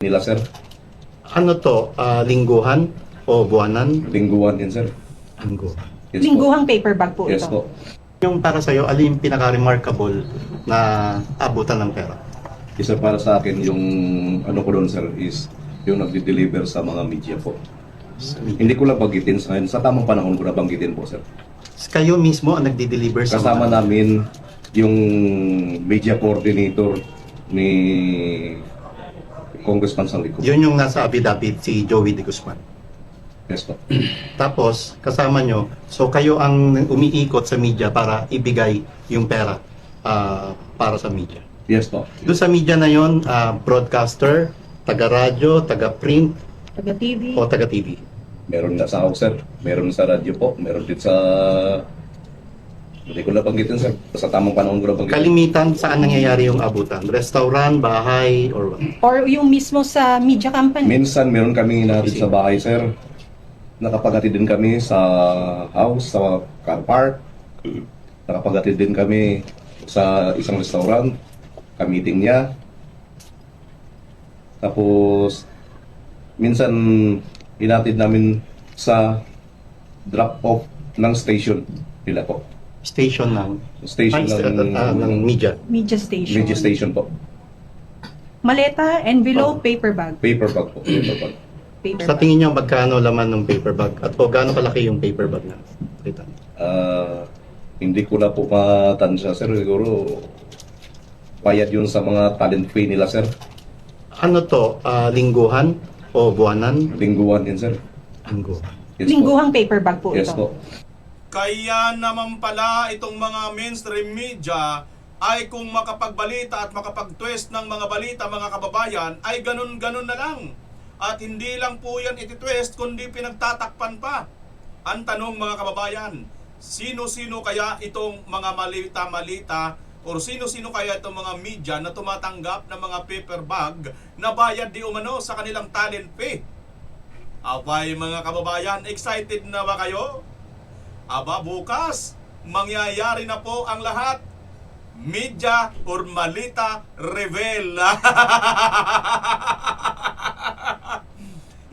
Nila, sir. Ano to? Lingguhan o buwanan? Lingguan din, sir. Linggo. Yes po. Lingguhang paper bag po Yes ito. po. Yung para sa'yo, alin yung pinaka-remarkable na abutan ng pera? Isa para sa akin, yung ano ko doon, sir, is yung nagde-deliver sa mga media po. Hindi ko lang banggitin sa ngayon. Sa tamang panahon ko na banggitin po, sir. Kayo mismo ang nagdi-deliver sa Kasama namin yung media coordinator ni Congressman Sallico. Yun yung nasa affidavit, si Joey De Guzman. Yes po. Tapos, kasama nyo, so kayo ang umiikot sa media para ibigay yung pera para sa media. Yes po. Doon sa media na yon, broadcaster, taga-radyo, taga-print, Taga-TV. o taga-TV. Meron na sa house, sir. Meron sa radyo po. Meron din sa... Hindi ko na banggitin, sir. Sa tamang panahon ko na banggitin. Kalimitan, saan nangyayari yung abutan? Restaurant, bahay, or what? Or yung mismo sa media company. Minsan meron kami natin sa bahay, sir. Nakapaghatid din kami sa house, sa car park. Nakapaghatid din kami sa isang restaurant. Kamiting niya. Tapos, minsan hinatid namin sa drop-off ng station nila po. Station ng Station ng media. Media station. Media station po. Maleta, envelope, paper bag. Paper bag po. Paper bag. Paper Sa bag. tingin niyo magkano laman ng paper bag at o gaano kalaki yung paper bag na kita? Hindi ko na po matansya, sir. Siguro, bayad yun sa mga talent fee nila, sir. Ano to? Lingguhan o buwanan? Lingguan din, sir. Linggo. Yes po. Lingguhang paper bag po Yes ito. po. Kaya naman pala itong mga mainstream media ay kung makapagbalita at makapag-twist ng mga balita, mga kababayan, ay ganun-ganun na lang. At hindi lang po yan iti-twist, kundi pinagtatakpan pa. Ang tanong, mga kababayan, sino-sino kaya itong mga malita-malita o sino-sino kaya itong mga media na tumatanggap ng mga paper bag na bayad di umano sa kanilang talent fee? Abay, mga kababayan, excited na ba kayo? Aba, bukas, mangyayari na po ang lahat. Media or Malita Reveal.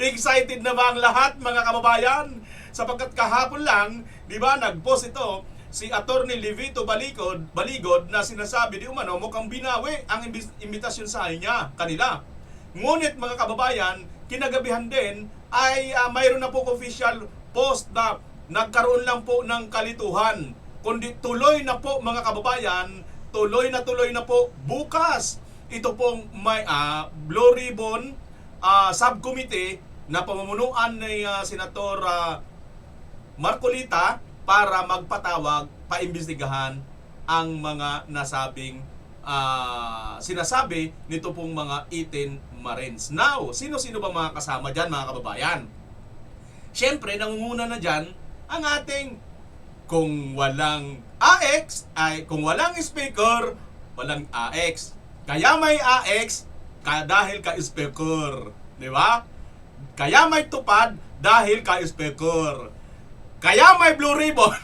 Excited na ba ang lahat, mga kababayan? Sapagkat kahapon lang, di ba, nag-post ito si Attorney Levito Baligod na sinasabi di umano mukhang binawi ang imbitasyon sa kanila. Ngunit, mga kababayan, kinagabihan din ay mayroon na po official post na nagkaroon lang po ng kalituhan. Kundi tuloy na po, mga kababayan, tuloy na po bukas. Ito pong may Blue Ribbon Subcommittee na pamumunuan ni Senator Marcolita para magpatawag, paimbestigahan ang mga nasabing sinasabi nito pong mga 18 Marines. Now, sino-sino ba mga kasama dyan, mga kababayan? Siyempre, nangunguna na dyan ang ating kung walang AX ay kung walang speaker, walang AX. Kaya may AX dahil ka speaker, di ba? Kaya may tupad dahil ka speaker. Kaya may blue ribbon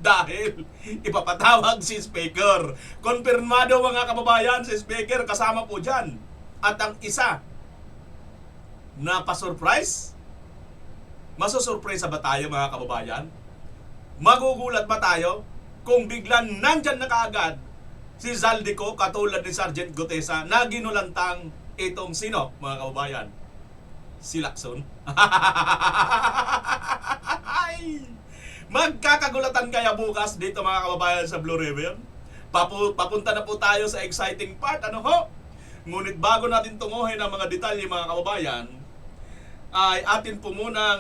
dahil ipapatawag si speaker. Konfirmado, mga kababayan, si speaker kasama po dyan. At ang isa na pa-surprise, masosurpresa ba tayo, mga kababayan? Magugulat ba tayo kung biglang nandyan na kaagad si Zaldico katulad ni Sergeant Gutesa na ginulantang itong sino, mga kababayan? Si Lacson. Magkakagulatan kaya bukas dito, mga kababayan, sa Blue Ribbon? Papunta na po tayo sa exciting part, ano ho? Ngunit bago natin tunguhin ang mga detalye, mga kababayan, ay atin po munang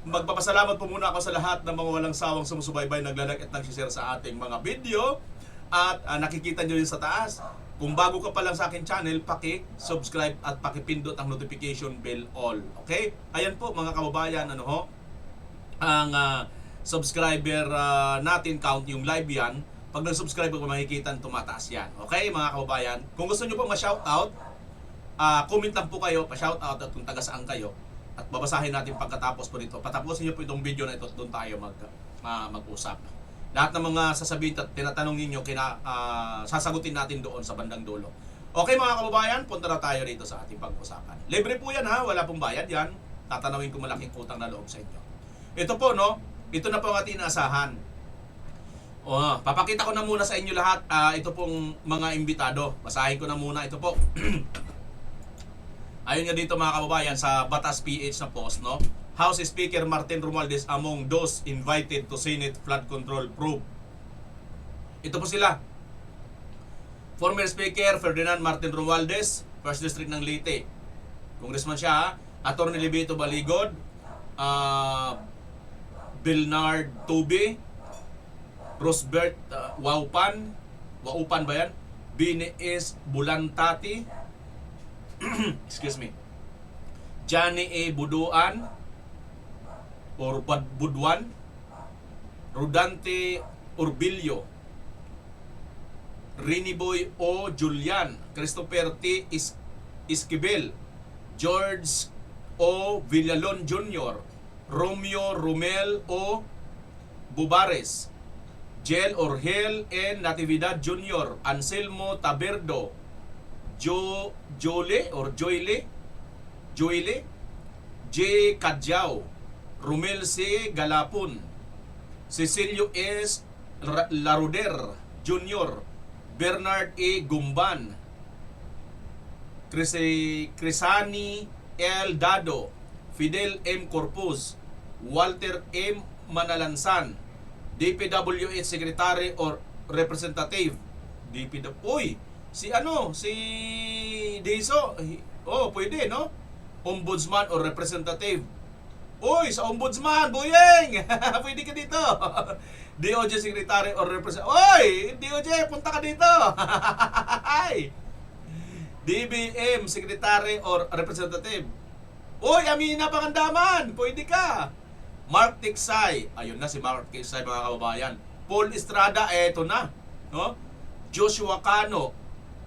magpapasalamat po muna ako sa lahat ng mga walang sawang sumusubaybay, naglalike at nagsishare sa ating mga video. At nakikita nyo yun sa taas. Kung bago ka pa lang sa aking channel, paki-subscribe at paki-pindot ang notification bell all. Okay? Ayan po, mga kababayan, ano ho? Ang subscriber natin, count yung live yan. Pag nag-subscribe ko, makikita tumataas yan. Okay, mga kababayan? Kung gusto nyo po ma-shoutout, comment lang po kayo, pa-shoutout at kung taga saan kayo. At babasahin natin pagkatapos po nito. Patapusin niyo po itong video na ito at doon tayo mag-usap. Lahat ng mga sasabihin at tinatanong ninyo, sasagutin natin doon sa bandang dulo. Okay mga kababayan, punta na tayo rito sa ating pag-usapan. Libre po yan ha, wala pong bayad yan. Tatanawin ko malaking utang na loob sa inyo. Ito po no, ito na po ang ating inaasahan. Papakita ko na muna sa inyo lahat ito pong mga imbitado. Basahin ko na muna ito po. Ayun nga dito mga kababayan sa Batas PH na post no. House Speaker Martin Romualdez among those invited to Senate flood control probe. Ito po sila. Former Speaker Ferdinand Martin Romualdez, 1st District ng Leyte. Congressman siya, Attorney Libito Baligod, Bernard Tube, Rosbert Waupan ba yan? Binees Bulantati, excuse me, Johnny A. Buduan, or Budwan, Rodante Urbilio, Riniboy O. Julian, Christopher T. Esquivel, George O. Villalon Jr., Romeo Romel O. Bubares, Jel Orgel N. Natividad Jr., Anselmo Taberdo, Joyle, J. Cadyao, Romel C. Galapon, Cecilio S. Laruder Jr., Bernard A. Gumban, Crisani L. Dado, Fidel M. Corpus, Walter M. Manalansan, DPWH Secretary or Representative. Uy, si Deiso, pwede no? Ombudsman or Representative. Uy, sa Ombudsman, Buyeng! Pwede ka dito. DOJ Secretary or Representative. Oy! DOJ, punta ka dito! DBM Secretary or Representative. Oy, Amina Pangandaman! Pwede ka! Mark Tiksay. Ayun na si Mark Tiksay mga kababayan. Paul Estrada, eto na. No? Joshua Cano,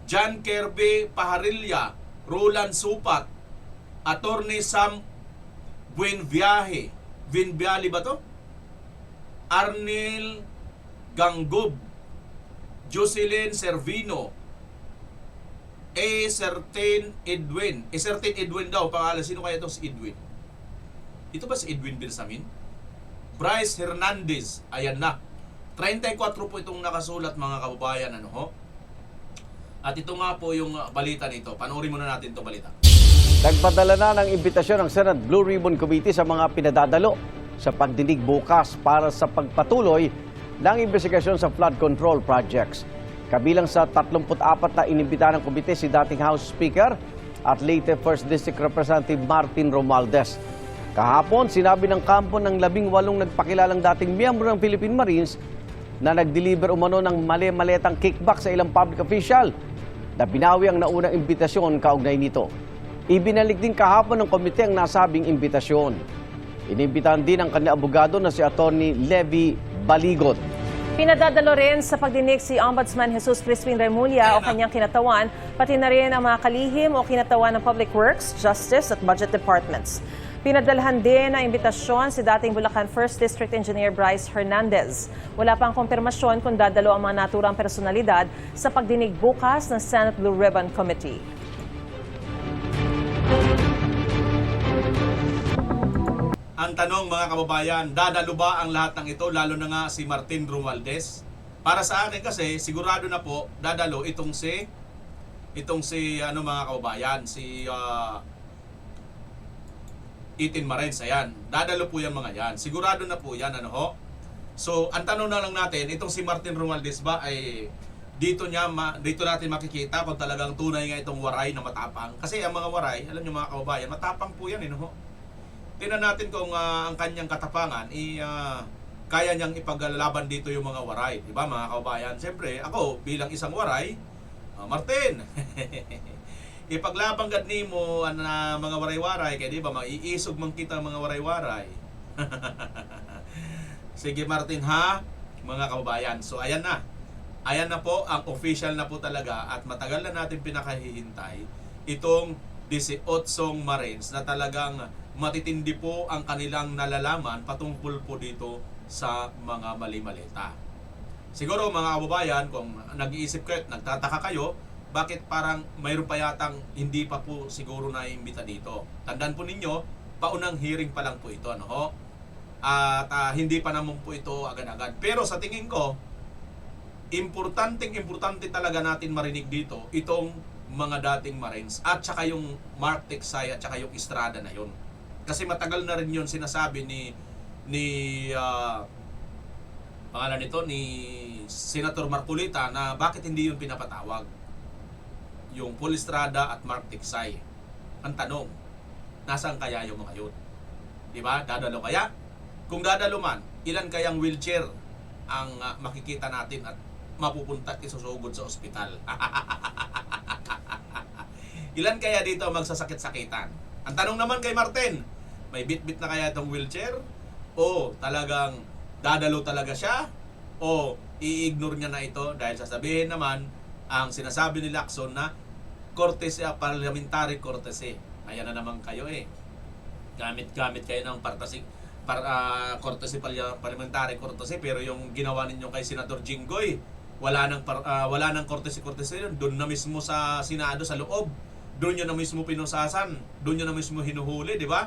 John Kirby Paharilla, Roland Supat, Attorney Sam Buenviaje. Buenviaje ba to? Arnel Ganggob, Jocelyn Servino, Certain Edwin. Certain Edwin daw pangalan. Sino kaya itong si Edwin? Ito ba si Edwin Bilsamin? Bryce Hernandez. Ayan na. 34 po itong nakasulat mga kababayan. Ano ho? At ito nga po yung balita nito. Panoorin muna natin itong balita. Nagpadala na ng imbitasyon ng Senate Blue Ribbon Committee sa mga pinadadalo sa pagdinig bukas para sa pagpatuloy ng investigasyon sa flood control projects. Kabilang sa 34 na inimbita ng komite si dating House Speaker at Leyte 1st District Representative Martin Romualdez. Kahapon, sinabi ng kampo ng 18 nagpakilalang dating miyembro ng Philippine Marines na nag-deliver umano ng mali-maletang kickback sa ilang public official na binawi ang naunang imbitasyon kaugnay nito. Ibinalik din kahapon ng komite ang nasabing imbitasyon. Inimbitahan din ang kanilang abogado na si Attorney Levi Baligod. Pinadadalo rin sa pagdinig si Ombudsman Jesus Crispin Remulla o kanyang kinatawan, pati na rin ang mga kalihim o kinatawan ng Public Works, Justice at Budget Departments. Pinadalhan din ang imbitasyon si dating Bulacan 1st District Engineer Bryce Hernandez. Wala pang kumpirmasyon kung dadalo ang mga naturang personalidad sa pagdinig bukas ng Senate Blue Ribbon Committee. Ang tanong mga kababayan, dadalo ba ang lahat ng ito, lalo na nga si Martin Romualdez? Para sa akin kasi, sigurado na po, dadalo itong si mga kababayan, si Itin Marines, ayan. Dadalo po yan mga yan. Sigurado na po yan, ano ho? So, ang tanong na lang natin, itong si Martin Romualdez ba ay dito natin makikita kung talagang tunay nga itong waray na matapang. Kasi ang mga waray, alam nyo mga kababayan, matapang po yan, no ho? Tingnan natin kung ang kanyang katapangan kaya niyang ipaglalaban dito yung mga waray, di ba mga kababayan? Siyempre, ako bilang isang waray, Martin, ipaglaban gad nimo na mga waray-waray, kaya di ba maiisog man kita mga waray-waray. Sige Martin ha, mga kababayan. So ayan na. Ayan na po, ang official na po talaga at matagal na natin pinakahihintay itong 18 Marines na talagang matitindi po ang kanilang nalalaman patungkol po dito sa mga mali-malita. Siguro mga kababayan, kung nag-iisip kayo, nagtataka kayo, bakit parang mayroon pa yatang hindi pa po siguro naiimbita dito. Tandaan po ninyo, paunang hearing pa lang po ito, ano ho? At hindi pa naman po ito agad-agad. Pero sa tingin ko, importante talaga natin marinig dito itong mga dating Marines at saka yung Mark Tiksay at saka yung Estrada na yun. Kasi matagal na rin yun sinasabi ni pangalan nito ni Senator Marcolita na bakit hindi yun pinapatawag. Yung Paul Estrada at Mark Tiksay. Ang tanong, nasaan kaya yung mga yun? Diba? Dadalo kaya? Kung dadalo man, ilan kayang wheelchair ang makikita natin at mapupunta at isusugod sa ospital? Ilan kaya dito magsasakit-sakitan? Ang tanong naman kay Martin, may bit-bit na kaya itong wheelchair? O talagang dadalo talaga siya? O i-ignore niya na ito dahil sasabihin naman ang sinasabi ni Lacson na courtesy, parliamentary courtesy. Ayan na naman kayo eh. Gamit kayo ng courtesy, parliamentary courtesy, pero yung ginawa ninyo kay Senator Jinggoy, wala nang courtesy yun. Doon na mismo sa Senado, sa loob. Doon nyo na mismo pinusasan. Doon nyo na mismo hinuhuli, di ba?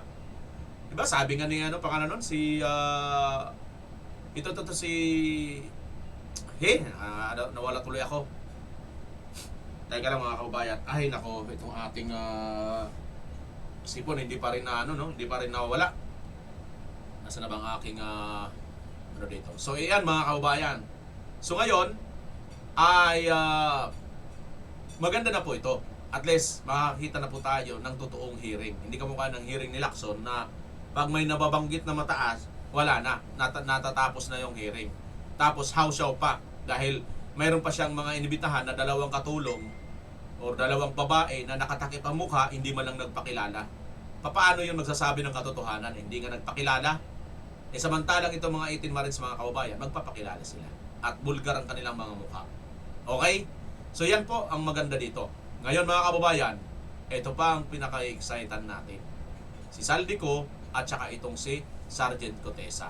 Di ba? Sabi nga ni pangalan nun, si nawala tuloy ako. Teka lang mga kababayan. Ay nako, itong ating sipon hindi pa rin hindi pa rin nawawala. Nasaan na bang aking dito? So iyan mga kababayan. So ngayon ay maganda na po ito. At least makakita na po tayo ng totoong hearing. Hindi kamukha ng hearing ni Lacson na pag may nababanggit na mataas, wala na. Natatapos na yung hearing. Tapos hausaw pa dahil mayroon pa siyang mga inibitahan na dalawang katulong o dalawang babae na nakatakip ang mukha, hindi man lang nagpakilala. Paano yun magsasabi ng katotohanan? Hindi nga nagpakilala. Samantalang itong mga 18 Marines mga kababayan, magpapakilala sila. At bulgar ang kanilang mga mukha. Okay? So yan po ang maganda dito. Ngayon mga kababayan, ito pa ang pinaka-excited natin. Si Saldico at saka itong si Sergeant Cotesa.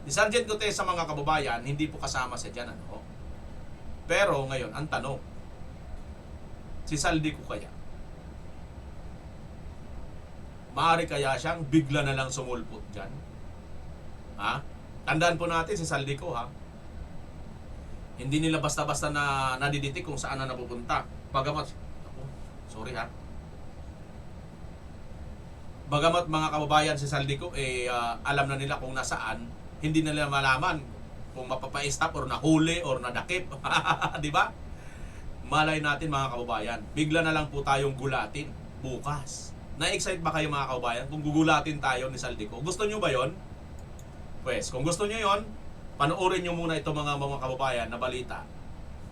Si Sergeant Cotesa mga kababayan, hindi po kasama siya dyan. Pero ngayon, ang tanong, si Saldico kaya? Maaari kaya siyang bigla na lang sumulpot dyan? Ha? Tandaan po natin si Saldico ha. Hindi nila basta-basta na nadiditik kung saan na napupunta. Bagamat mga kababayan si Saldico alam na nila kung nasaan, hindi nila malaman kung mapapa-stop or nahuli or nadakip. Di ba? Malay natin mga kababayan, bigla na lang po tayong gulatin bukas. Na-excite ba kayo mga kababayan kung gugulatin tayo ni Saldico? Gusto nyo ba yon? Pues, kung gusto nyo yon, panoorin nyo muna ito mga kababayan na balita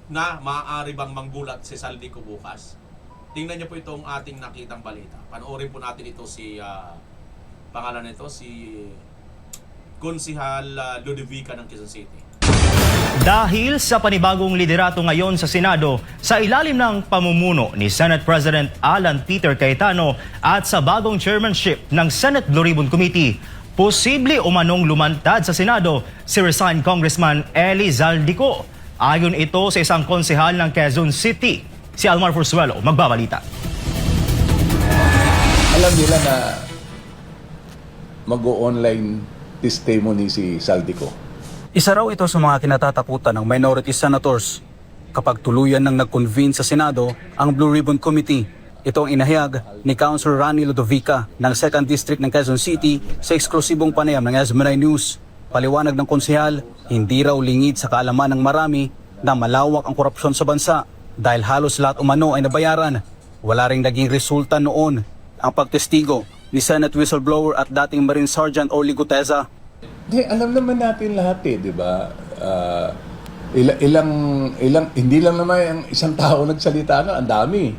na maaari bang manggulat si Saldico bukas. Tingnan nyo po itong ating nakitang balita. Panoorin po natin ito pangalan nito, si Konsihal Ludovica ng Quezon City. Dahil sa panibagong liderato ngayon sa Senado sa ilalim ng pamumuno ni Senate President Alan Peter Cayetano at sa bagong chairmanship ng Senate Blue Ribbon Committee, posible umanong lumantad sa Senado si resigned Congressman Eli Zaldico. Ayon ito sa isang konsehal ng Quezon City. Si Almar Fursuelo magbabalita. Alam nila na mag-o-online testimony si Zaldico. Isa raw ito sa mga kinatatakutan ng minority senators kapag tuluyan nang nag-convene sa Senado ang Blue Ribbon Committee. Ito ang inahayag ni Councilor Rani Ludovica ng 2nd District ng Quezon City sa eksklusibong panayam ng SB9 News. Paliwanag ng konsehal, hindi raw lingid sa kaalaman ng marami na malawak ang korupsyon sa bansa dahil halos lahat umano ay nabayaran. Wala ring naging resulta noon ang pagtestigo ni Senate whistleblower at dating Marine Sergeant Orly Gutesa. Alam naman natin lahat di ba? Hindi lang naman ang isang tao nagsalita, ang dami.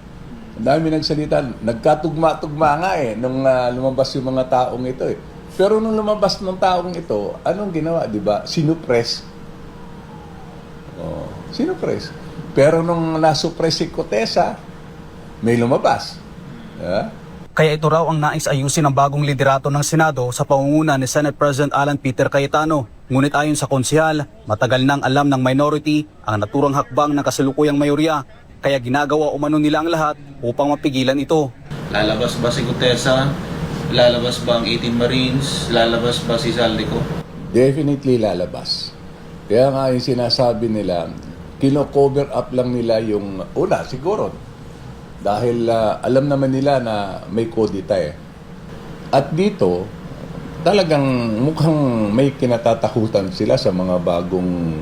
Ang dami nagsalita. Nagkatugma-tugma nga nung lumabas yung mga taong ito Pero nung lumabas ng taong ito, anong ginawa, di ba? Sinupress. Sinupress. Pero nung nasuppress si Cotesa, may lumabas. Kaya ito raw ang nais ayusin ng bagong liderato ng Senado sa pangunguna ni Senate President Alan Peter Cayetano. Ngunit ayon sa konsehal, matagal nang alam ng minority ang naturang hakbang ng kasalukuyang mayorya. kaya ginagawa umano nila ang lahat upang mapigilan ito. Lalabas ba si Gutesa? Lalabas ba ang 18 Marines? Lalabas ba si Zaldico? Definitely lalabas. Kaya nga yung sinasabi nila, kino-cover up lang nila yung una siguro. Dahil alam naman nila na may kodita eh. At dito, talagang mukhang may kinatatakutan sila sa mga bagong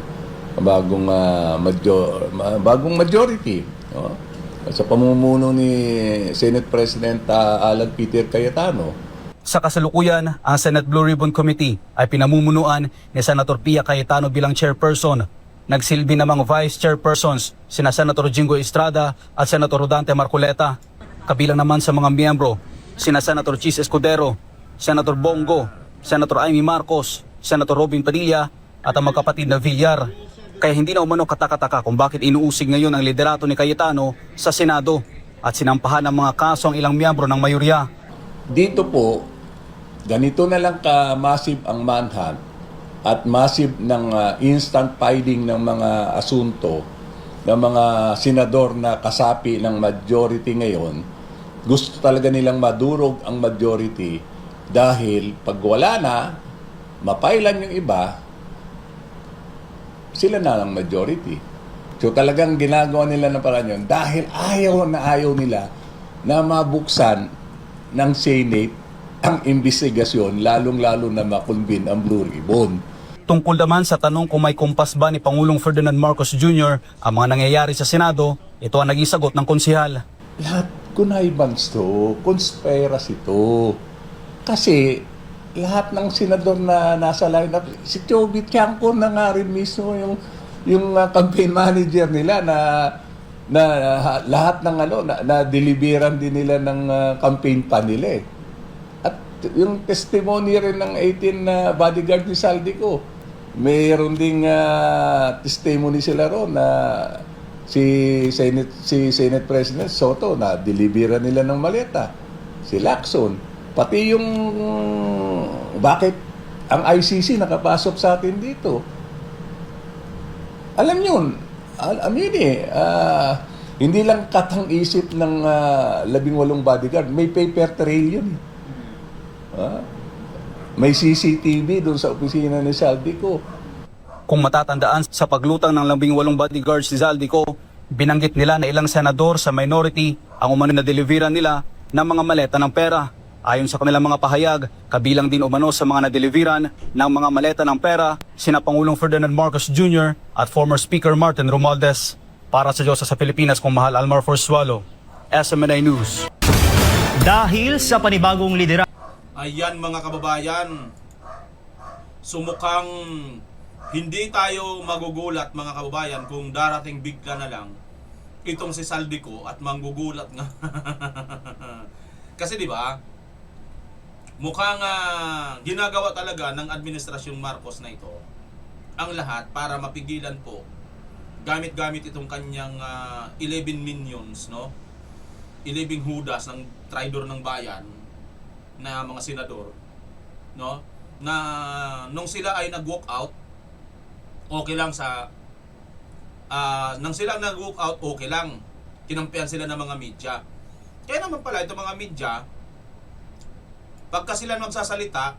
majority. No? Sa pamumuno ni Senate President Alan Peter Cayetano. Sa kasalukuyan, ang Senate Blue Ribbon Committee ay pinamumunuan ni Senator Pia Cayetano bilang chairperson. Nagsilbi namang vice chairpersons sina Senator Jingo Estrada at Senator Rodante Marcoleta. Kabilang naman sa mga miyembro sina Senator Chis Escudero, Senator Bongo, Senator Amy Marcos, Senator Robin Padilla at ang magkapatid na Villar. Kaya hindi na umano katakataka kung bakit inuusig ngayon ang liderato ni Cayetano sa Senado at sinampahan ng mga kaso ang ilang miyembro ng mayorya. Dito po, ganito na lang ka-massive ang manhunt at massive ng instant filing ng mga asunto ng mga senador na kasapi ng majority ngayon. Gusto talaga nilang madurog ang majority dahil pag wala na, mapailan yung iba, sila na lang majority. So talagang ginagawa nila ng paraan yun dahil ayaw nila na mabuksan ng Senate ang investigasyon, lalong-lalo na makonvene ang Blue Ribbon. Tungkol naman sa tanong kung may kumpas ba ni Pangulong Ferdinand Marcos Jr. ang mga nangyayari sa Senado, ito ang naging sagot ng konsehal. Lahat connivance to, conspiracy to. Kasi lahat ng senador na nasa lineup, si Choby Tiangco na nga rin mismo yung campaign manager nila na lahat ng na deliveran din nila ng campaign pa nila eh. At yung testimony rin ng 18 bodyguard ni Zaldico, mayroon ding testimony sila ron na si Senate President Soto na deliveran nila ng maleta, si Lacson. Pati yung bakit ang ICC nakapasok sa atin dito. Alam yun, hindi lang katang isip ng 18 bodyguard, may paper trail yun. May CCTV doon sa opisina ni Zaldico. Kung matatandaan sa paglutang ng 18 bodyguards si Zaldico, binanggit nila na ilang senador sa minority ang umano na deliveran nila ng mga maleta ng pera. Ayon sa kanilang mga pahayag, kabilang din umano sa mga nadeliveran ng mga maleta ng pera sina Pangulong Ferdinand Marcos Jr. at former Speaker Martin Romualdez. Para sa Diyos sa Pilipinas, kung Mahal Almar Forsualo, SMNI News. Dahil sa panibagong liderato, Ayan mga kababayan, sumukhang hindi tayo magugulat mga kababayan kung darating bigla na lang itong si Zaldico at manggugulat nga. Kasi di ba? Mukhang ginagawa talaga ng administrasyong Marcos na ito ang lahat para mapigilan po gamit-gamit itong kanyang 11 minions, no? 11 hudas ng traidor ng bayan na mga senador, no? Na nung sila ay nag-walk out, okay lang nang sila nag-walk out, okay lang. Kinampihan sila ng mga media. Kaya naman pala itong mga media, pagka sila magsasalita,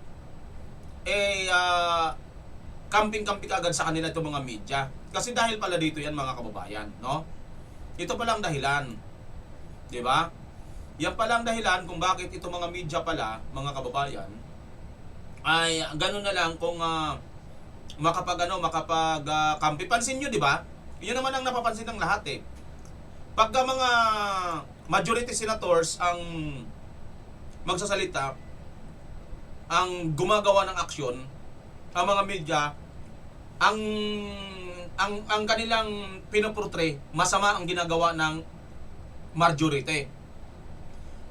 camping-camping agad sa kanila itong mga media. Kasi dahil pala dito yan mga kababayan, no? Ito palang dahilan. 'Di ba? Yan palang dahilan kung bakit itong mga media pala, mga kababayan, ay gano'n na lang kung makapag-camping. Pansin nyo, 'di ba? 'Yun naman ang napapansin ng lahat eh. Pagka mga majority senators ang magsasalita, ang gumagawa ng aksyon, ang mga media, ang kanilang pinoportray, masama ang ginagawa ng majority.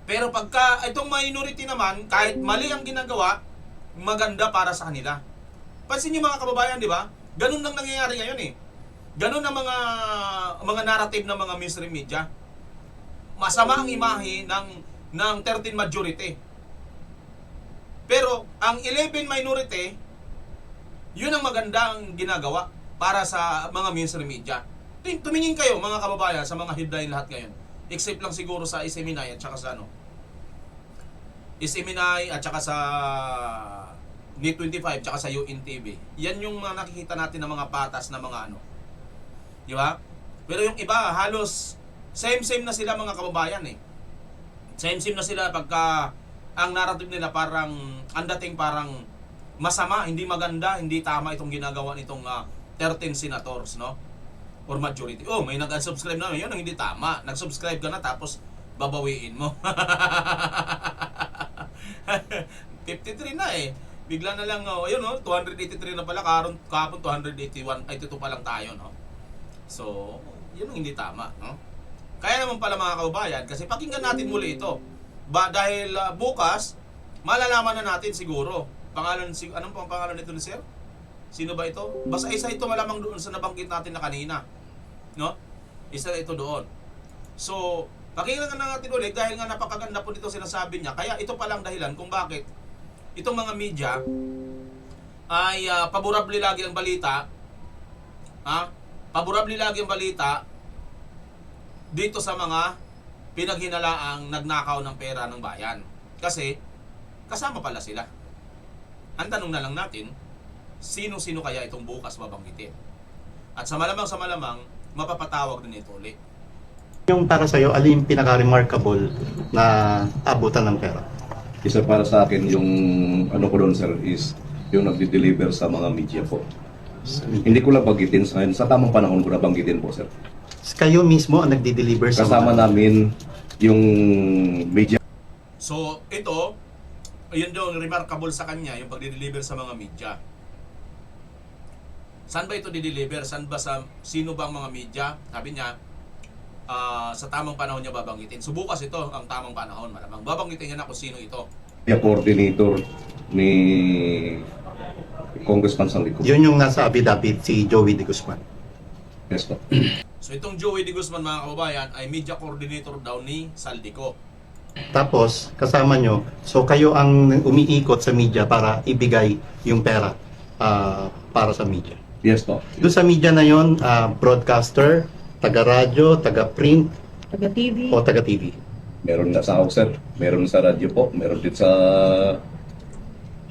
Pero pagka itong minority naman, kahit mali ang ginagawa, maganda para sa kanila. Pansin niyo mga kababayan, di ba? Ganun lang nangyayari ngayon eh. Ganun ang mga narrative ng mga mainstream media. Masama ang imahe ng 13 majority. Pero ang 11 minority, yun ang magandang ginagawa para sa mga mainstream media. Tumingin kayo mga kababayan sa mga headline lahat ngayon. Except lang siguro sa SMNI at saka sa SMNI at saka sa Net 25 at saka sa UNTV. Yan yung mga nakikita natin ng mga patas na mga Di ba? Pero yung iba halos same na sila mga kababayan eh. Same na sila pagka ang narrative nila parang ang dating parang masama, hindi maganda, hindi tama itong ginagawa nitong 13 senators, no? Or majority. Oh, may nag-unsubscribe na, yun ang hindi tama. Nag-subscribe ka na tapos babawiin mo. 53 na eh. Bigla na lang, ayun, 283 na pala, kahapon 281, 82 pa lang tayo, no? So, yun ang hindi tama, no? Kaya naman pala mga kaubayan, kasi pakinggan natin muli ito. Dahil bukas, malalaman na natin siguro. Anong pang pangalan nito ni Sir? Sino ba ito? Basta isa ito malamang doon sa nabanggit natin na kanina. No? Isa ito doon. So, pakinggan na natin ulit dahil nga napakaganda po dito sinasabi niya. Kaya ito palang dahilan kung bakit itong mga media ay paborable lagi ang balita. Paborable lagi ang balita dito sa mga pinaghinalaang nagnakaw ng pera ng bayan. Kasi kasama pala sila. Ang tanong na lang natin, sino-sino kaya itong bukas babanggitin? At sa malamang, mapapatawag din ito ulit. Yung para sa'yo, alin yung pinaka-remarkable na abutan ng pera? Isa para sa akin yung ko doon sir is yung nagde-deliver sa mga media po. Hindi ko lang banggitin sa tamang panahon ko na banggitin po sir. Kayo mismo ang nagde-deliver sa Kasama namin yung media. So, ito, yun yung remarkable sa kanya, yung pagde-deliver sa mga media. Saan ba ito di-deliver? Sino ba ang mga media? Sabi niya, sa tamang panahon niya babanggitin. So bukas ito ang tamang panahon, malamang. Babanggitin niya na kung sino ito. Media coordinator ni Congressman Saldico. Yun yung nasa affidavit, si Joey De Guzman. Yes po. So itong Joey De Guzman mga kababayan ay media coordinator daw ni Saldico. Tapos, kasama nyo, so kayo ang umiikot sa media para ibigay yung pera para sa media. Yes po. Doon sa media na yon, broadcaster, taga-radyo, taga-print, Taga-TV. o taga-TV. Meron na sa house sir, meron sa radyo po, meron din sa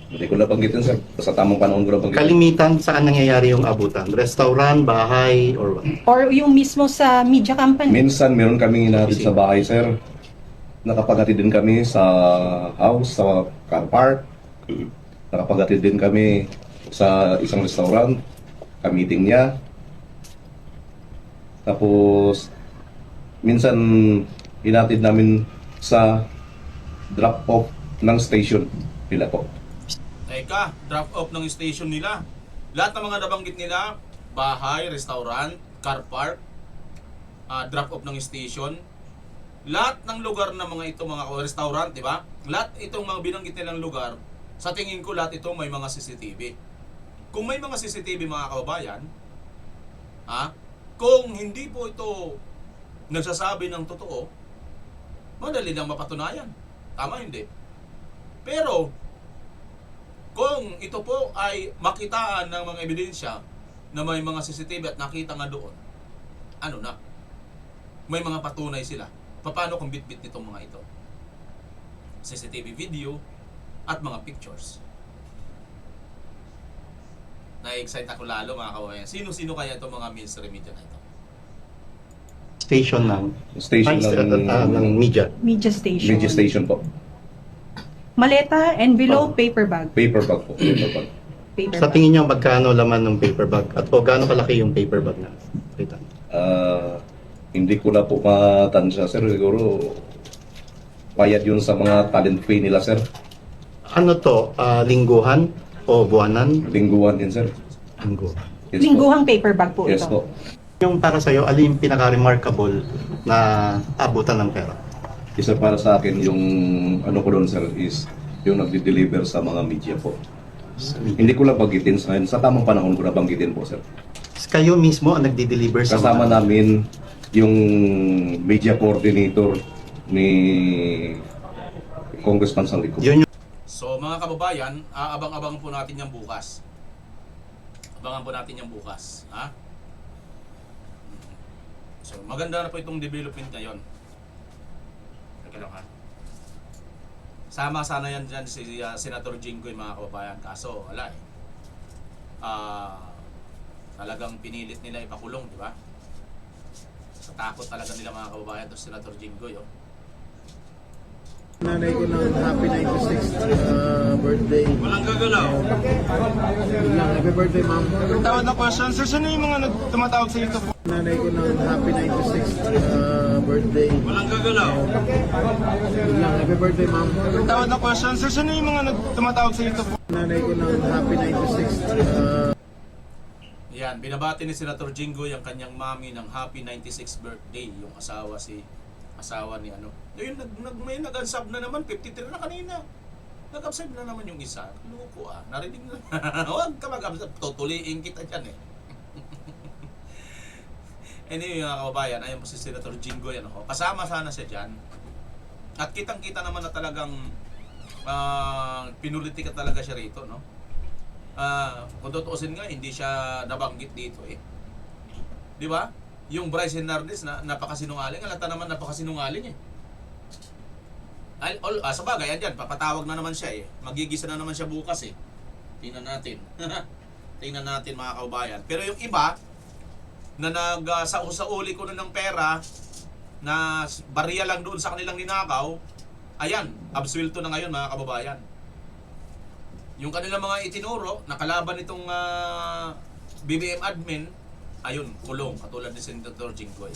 hindi ko na banggitin sir. Sa tamang panahon ko na banggitin. Kalimitan, saan nangyayari yung abutan? Restaurant, bahay, or what? Or yung mismo sa media company. Minsan meron kaming inahatid sa bahay sir. Nakapaghatid din kami sa house, sa car park. Nakapaghatid din kami sa isang restaurant. Kamiting niya. Tapos minsan hinatid namin sa drop-off ng station nila po. Teka, drop-off ng station nila. Lahat ng mga nabanggit nila, bahay, restaurant, car park, drop-off ng station, lahat ng lugar ng mga ito, mga restaurant, di ba? Lahat itong mga binanggit nilang lugar, sa tingin ko lahat ito may mga CCTV. Kung may mga CCTV mga kababayan, kung hindi po ito nagsasabi ng totoo, madali lang mapatunayan. Tama hindi? Pero, kung ito po ay makitaan ng mga ebidensya na may mga CCTV at nakita nga doon, may mga patunay sila. Paano kung bit-bit nitong mga ito? CCTV video at mga pictures. Na-excite ako lalo mga kawayan. Sino-sino kaya itong mga mainstream media na ito? Station ng media. Media station. Media station po. Maleta, envelope, paper bag. Paper bag po. Paper bag. Paper Sa bag. tingin nyo, magkano laman ng paper bag? At o gaano kalaki yung paper bag na? Kita. Hindi ko na po matansya sir. Siguro bayad yun sa mga talent fee nila sir. Ano to? Lingguhan o buwanan? Lingguhan din sir. Linggo. Yes Lingguhang paper bag po po. Yes ito. po. Yung para sa'yo, alin yung pinaka-remarkable na abutan ng pera? Isa para sa akin yung ko doon sir is yung nagde-deliver sa mga media po. Hindi ko lang banggitin sa tamang panahon ko na banggitin po sir. Kayo mismo ang nagde-deliver sa Kasama namin yung media coordinator ni Congressman Saldico. Yun yung So mga kababayan, abang-abang po natin yan bukas. Abangan po natin yan bukas. So, maganda na po itong development ngayon. Teka lang ha. Sama sana yan dyan si Senator Jinggoy, mga kababayan. Kaso, wala eh. Talagang pinilit nila ipakulong, di ba? Sa takot talaga nila, mga kababayan, to Senator Jinggoy, oh. Nanay ko ng happy 96th birthday. Walang gagalaw. Happy birthday, ma'am. Tawad na question, sir, sino yung mga tumatawag sa ito po? Nanay ko ng happy 96th birthday. Walang gagalaw. Happy birthday, ma'am. Tawad na question, sir, sino yung mga tumatawag sa ito po? Nanay ko ng happy 96th Yan, binabati ni Senator Jinggoy ang kanyang mami ng happy 96th birthday, yung asawa ni ano. Ayun, may nag-unsub na naman, 53 na kanina. Nag-unsub na naman yung isa. Loko ah, narinig na. Huwag ka mag-unsub, tutuliin kita dyan eh. Anyway, mga kababayan, ayun po si Senator Jinggoy, ano, kasama sana siya dyan. At kitang-kita naman na talagang pinulitika talaga siya rito, no? Kung tutuusin nga, hindi siya nabanggit dito eh. Di ba? Yung Bryce Hernandez na napakasinungaling, alata naman napakasinungaling eh. Sa bagay, andyan, papatawag na naman siya eh. Magigisa na naman siya bukas eh. Tingnan natin. Tingnan natin, mga kababayan. Pero yung iba, na nagsauli ko na ng pera, na bariya lang doon sa kanilang ninakaw, ayan, absuelto na ngayon, mga kababayan. Yung kanilang mga itinuro, nakalaban itong BBM admin, ayun, kulong, katulad ni Senator Jinggoy.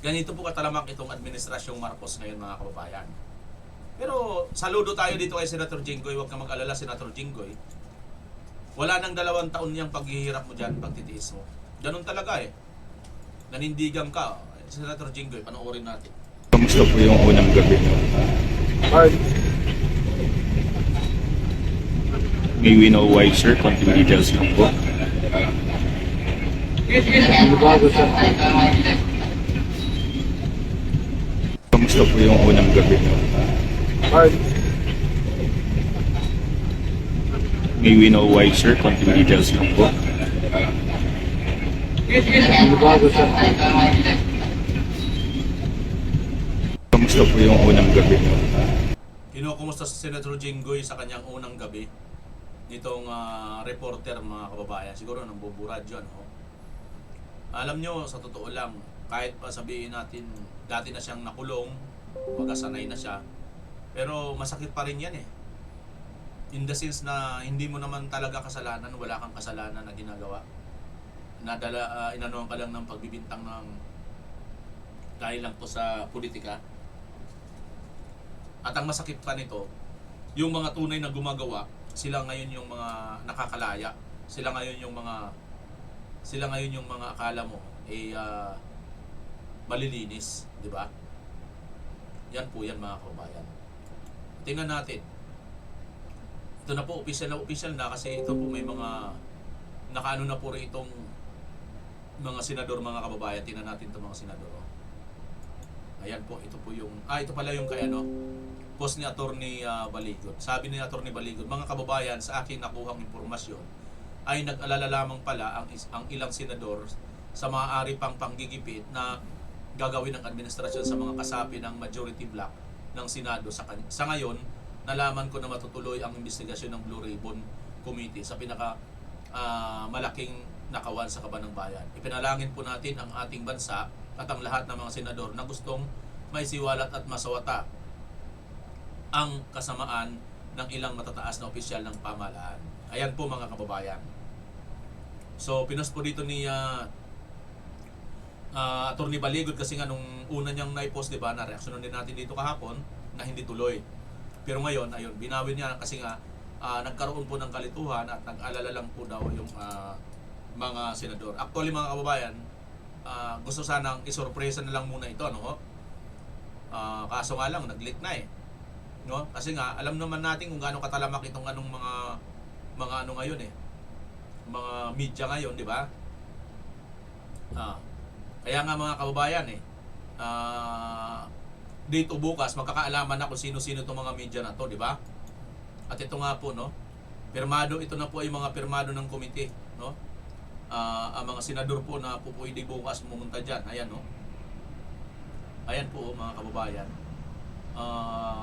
Ganito po katalamak itong administrasyong Marcos ngayon, mga kababayan. Pero saludo tayo dito kay Senator Jinggoy. Huwag ka mag-alala, Senator Jinggoy. Wala nang 2 taon niyang paghihirap mo dyan, pagtitiis mo. Ganun talaga eh. Nanindigan ka. Senator Jinggoy, panoorin natin. Kamusta po yung unang gabi? May we know why, sir? Konting details lang po. Kamusta po yung unang gabi? May we know why, sir? Konting details lang po. Kamusta po yung unang gabi? Kinukumusta si Senator Jinggoy sa kanyang unang gabi nitong reporter, mga kababayan. Siguro nang buburadyo, ano? Alam nyo, sa totoo lang, kahit pa sabihin natin dati na siyang nakulong, magasanay na siya, pero masakit pa rin yan eh. In the sense na hindi mo naman talaga kasalanan, wala kang kasalanan na ginagawa. Inanuhan ka lang ng pagbibintang ng dahil lang to sa politika. At ang masakit pa nito, yung mga tunay na gumagawa, sila ngayon yung mga nakakalaya. Sila ngayon yung mga akala mo malilinis, di ba? Yan po yan, mga kababayan. Tingnan natin. Ito na po, official na kasi ito po may mga nakaano na po rin itong mga senador, mga kababayan. Tingnan natin itong mga senador. Oh. Ayan po, ito po yung ito pala yung kay post ni Attorney Baligod. Sabi ni Attorney Baligod, mga kababayan, sa aking nakuhang impormasyon ay nag-alala lamang pala ang ilang senador sa maaari pang panggigipit na gagawin ng administrasyon sa mga kasapi ng majority bloc ng Senado. Sa ngayon, nalaman ko na matutuloy ang investigasyon ng Blue Ribbon Committee sa pinaka malaking nakawan sa Kabanang Bayan. Ipinalangin po natin ang ating bansa at ang lahat ng mga senador na gustong maisiwalat at masawata ang kasamaan ng ilang matataas na opisyal ng pamahalaan. Ayan po, mga kababayan. So, pinost po dito ni Attorney Baligod kasi nga nung una niyang na-post, diba, na-reaksyonan din natin dito kahapon na hindi tuloy. Pero ngayon, ayun, binawin niya kasi nga nagkaroon po ng kalituhan at nag-alala lang po daw yung mga senador. Actually, mga kababayan, gusto sanang isorpresa na lang muna ito, ano ho? Kaso nga lang, nag-leak na eh. No? Kasi nga, alam naman natin kung gaano katalamak itong anong mga ano ngayon eh. Mga media ngayon, di ba? Kaya nga, mga kababayan eh, dito bukas, magkakaalaman na kung sino-sino itong mga media na to, di ba? At ito nga po, no? Pirmado, ito na po ay mga pirmado ng komite, no? ang mga senador po na po pwede bukas pumunta dyan. Ayan, no? Ayan po, mga kababayan.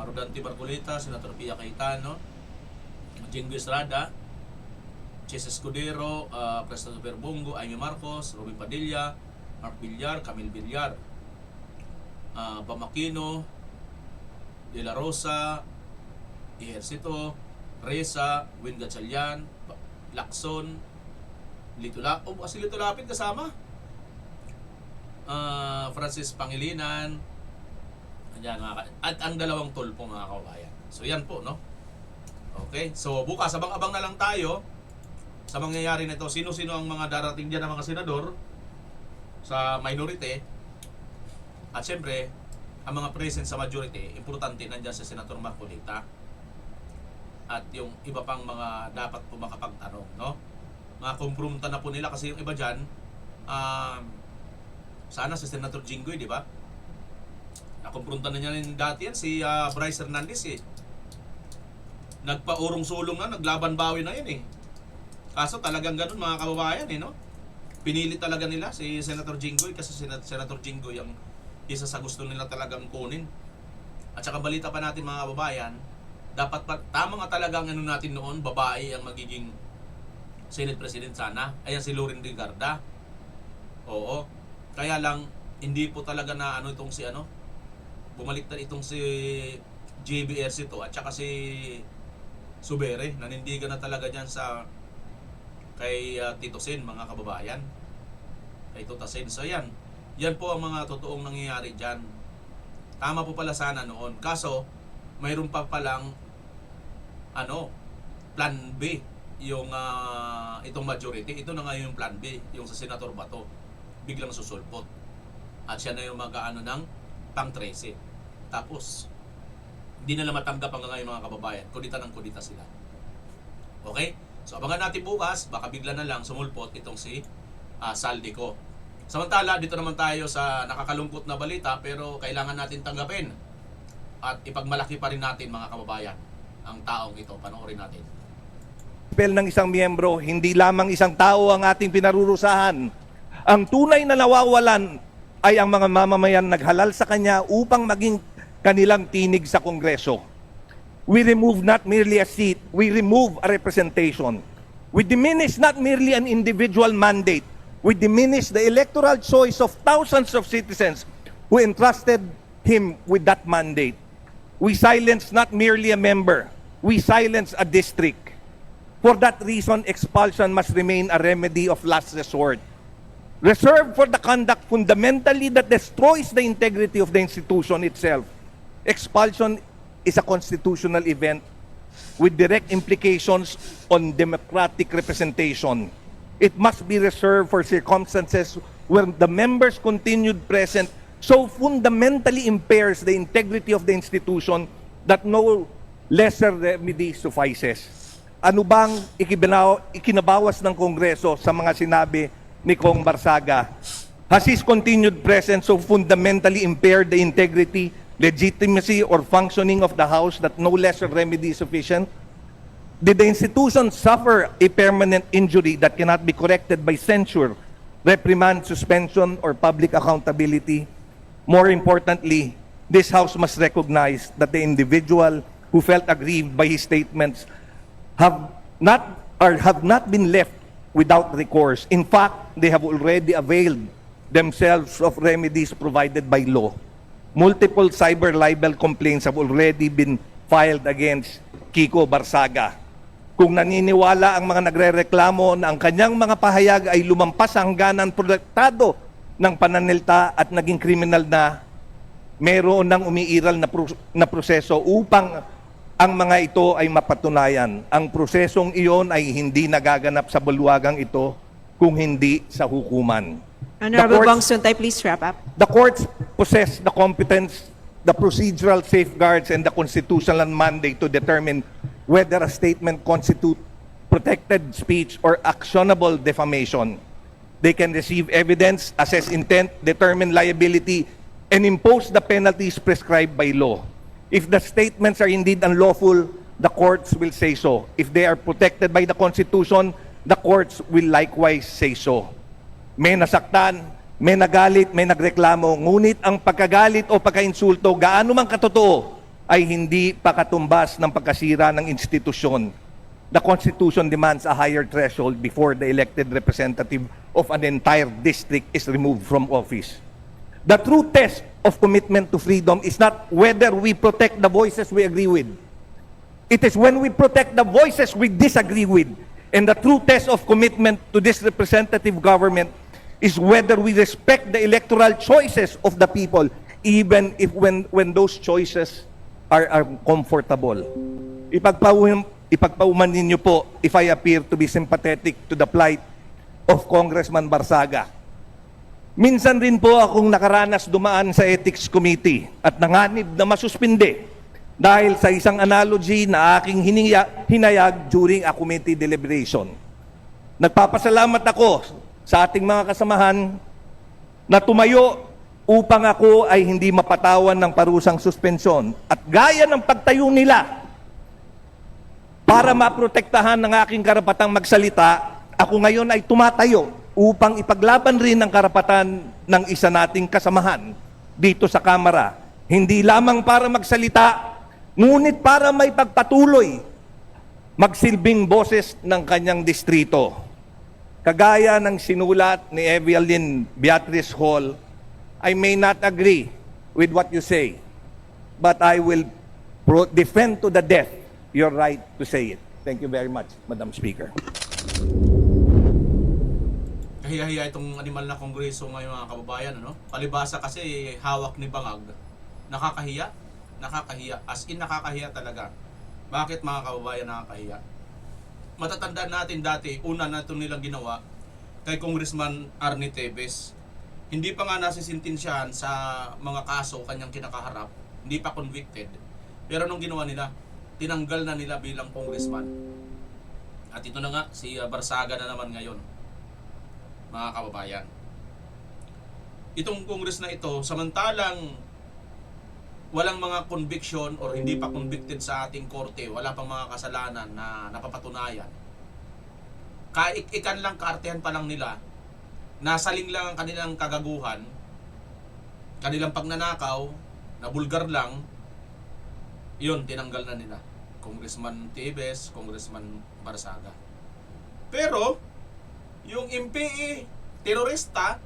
Rodante Marcolita, Senator Pia Cayetano, Jingo Estrada, Chess Escudero, Christopher Bongo, Amy Marcos, Robin Padilla, Mark Villar, Camille Villar, Bamakino, De La Rosa, Ejercito, Reza, Win Gatchalian, Lacson, Lito Lapid kasama, Francis Pangilinan, ayan, at ang dalawang tulpo, mga kababayan. So yan po, no? Okay, so bukas abang-abang na lang tayo sa mangyayari nito. Sino-sino ang mga darating dyan ng mga senador sa minority, at syempre ang mga present sa majority. Importante nandiyan sa Senator Marcolita at yung iba pang mga dapat po makapagtanong, no? Mga kumprumta na po nila kasi yung iba dyan, sana si Senator Jinggoy, di ba? Nakumprunta na niya rin dati yan, si Bryce Hernandez eh. Nagpaurong-sulong na, naglaban bawi na yun eh. Kaso talagang ganun, mga kababayan eh, no? Pinili talaga nila si Senator Jinggoy kasi Senator Jinggoy ang isa sa gusto nila talagang kunin. At saka balita pa natin, mga kababayan, dapat pa, tama nga talagang ano natin noon, babae ang magiging Senate President sana. Ayan si Loren Rigarda. Oo. Kaya lang, hindi po talaga na ano itong si ano, bumaliktad itong si JBRC to at saka si Subere. Nanindigan na talaga dyan sa kay Tito Sen, mga kababayan. Kay Tito Sen. So yan. Yan po ang mga totoong nangyayari dyan. Tama po pala sana noon. Kaso, mayroon pa palang ano, plan B yung itong majority. Ito na nga yung plan B, yung sa Senator Bato. Biglang susulpot. At siya na yung mag-ano ng pang 13. Tapos, hindi nila matanggap hanggang ngayon, mga kababayan. Kudita sila. Okay? So, abangan natin bukas. Baka bigla na lang sumulpot itong si Saldico. Samantala, dito naman tayo sa nakakalungkot na balita, pero kailangan natin tanggapin at ipagmalaki pa rin natin, mga kababayan, ang taong ito. Panoorin natin. Papel ng isang miyembro, hindi lamang isang tao ang ating pinarurusahan. Ang tunay na nawawalan ay ang mga mamamayan naghalal sa kanya upang maging kanilang tinig sa Kongreso. We remove not merely a seat, we remove a representation. We diminish not merely an individual mandate, we diminish the electoral choice of thousands of citizens who entrusted him with that mandate. We silence not merely a member, we silence a district. For that reason, expulsion must remain a remedy of last resort, reserved for the conduct fundamentally that destroys the integrity of the institution itself. Expulsion is a constitutional event with direct implications on democratic representation. It must be reserved for circumstances where the members' continued presence so fundamentally impairs the integrity of the institution that no lesser remedy suffices. Ano bang ikinabawas ng Kongreso sa mga sinabi ni Kong Barsaga? Has his continued presence so fundamentally impaired the integrity, legitimacy, or functioning of the House that no lesser remedy is sufficient? Did the institution suffer a permanent injury that cannot be corrected by censure, reprimand, suspension, or public accountability? More importantly, this House must recognize that the individual who felt aggrieved by his statements have not been left without recourse. In fact, they have already availed themselves of remedies provided by law. Multiple cyber libel complaints have already been filed against Kiko Barsaga. Kung naniniwala ang mga nagrereklamo na ang kanyang mga pahayag ay lumampas sa hangganan protektado ng pananalita at naging kriminal na, meron ng umiiral na proseso upang ang mga ito ay mapatunayan. Ang prosesong iyon ay hindi nagaganap sa bulwagang ito kung hindi sa hukuman. Honorable Bong Suntay, please wrap up. The courts possess the competence, the procedural safeguards, and the constitutional mandate to determine whether a statement constitutes protected speech or actionable defamation. They can receive evidence, assess intent, determine liability, and impose the penalties prescribed by law. If the statements are indeed unlawful, the courts will say so. If they are protected by the Constitution, the courts will likewise say so. May nasaktan, may nagalit, may nagreklamo, ngunit ang pagkagalit o pagkainsulto, gaano man katotoo, ay hindi pakatumbas ng pagkasira ng institusyon. The Constitution demands a higher threshold before the elected representative of an entire district is removed from office. The true test of commitment to freedom is not whether we protect the voices we agree with. It is when we protect the voices we disagree with. And the true test of commitment to this representative government is whether we respect the electoral choices of the people, even if when those choices are comfortable. Ipagpauman ninyo po if I appear to be sympathetic to the plight of Congressman Barsaga. Minsan rin po akong nakaranas dumaan sa Ethics Committee at nanganib na masuspinde dahil sa isang analogy na aking hinayag during a committee deliberation. Nagpapasalamat ako sa ating mga kasamahan na tumayo upang ako ay hindi mapatawan ng parusang suspensyon. At gaya ng pagtayo nila para maprotektahan ng aking karapatang magsalita, ako ngayon ay tumatayo upang ipaglaban rin ang karapatan ng isa nating kasamahan dito sa Kamara. Hindi lamang para magsalita, ngunit para may pagpatuloy magsilbing boses ng kanyang distrito. Kagaya ng sinulat ni Evelyn Beatrice Hall, I may not agree with what you say, but I will defend to the death your right to say it. Thank you very much, Madam Speaker. Kahiya-hiya itong animal na kongreso ngayon mga kababayan, ano? Palibasa kasi hawak ni Bangag. Nakakahiya. Nakakahiya. As in nakakahiya talaga. Bakit mga kababayan nakakahiya? Matatandaan natin dati, una na ito nilang ginawa kay Congressman Arnie Tevez. Hindi pa nga nasisintensyahan sa mga kaso kanyang kinakaharap. Hindi pa convicted. Pero nung ginawa nila, tinanggal na nila bilang congressman. At ito na nga, si Barsaga na naman ngayon. Mga kababayan. Itong kongres na ito, samantalang walang mga conviction or hindi pa convicted sa ating korte, wala pang mga kasalanan na napapatunayan. Kaikikan lang, kaartehan pa lang nila, nasaling lang ang kanilang kagaguhan, kanilang pagnanakaw, na bulgar lang, yun, tinanggal na nila. Congressman Tevez, Congressman Barsaga. Pero, yung MPE, terorista,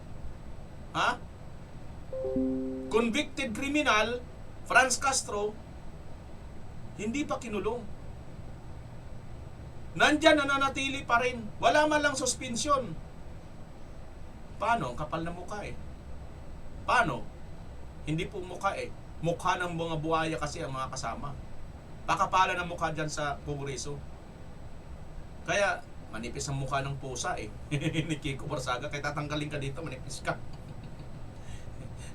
convicted criminal, Franz Castro, hindi pa kinulong. Nandyan, nananatili pa rin. Wala man lang suspensyon. Paano? Ang kapal na mukha eh. Paano? Hindi po mukha eh. Mukha ng mga buhaya kasi ang mga kasama. Pakapala ng mukha dyan sa Kongreso. Kaya, manipis ang mukha ng pusa eh. Ni Kiko Barsaga. Kaya tatanggalin ka dito, manipis ka.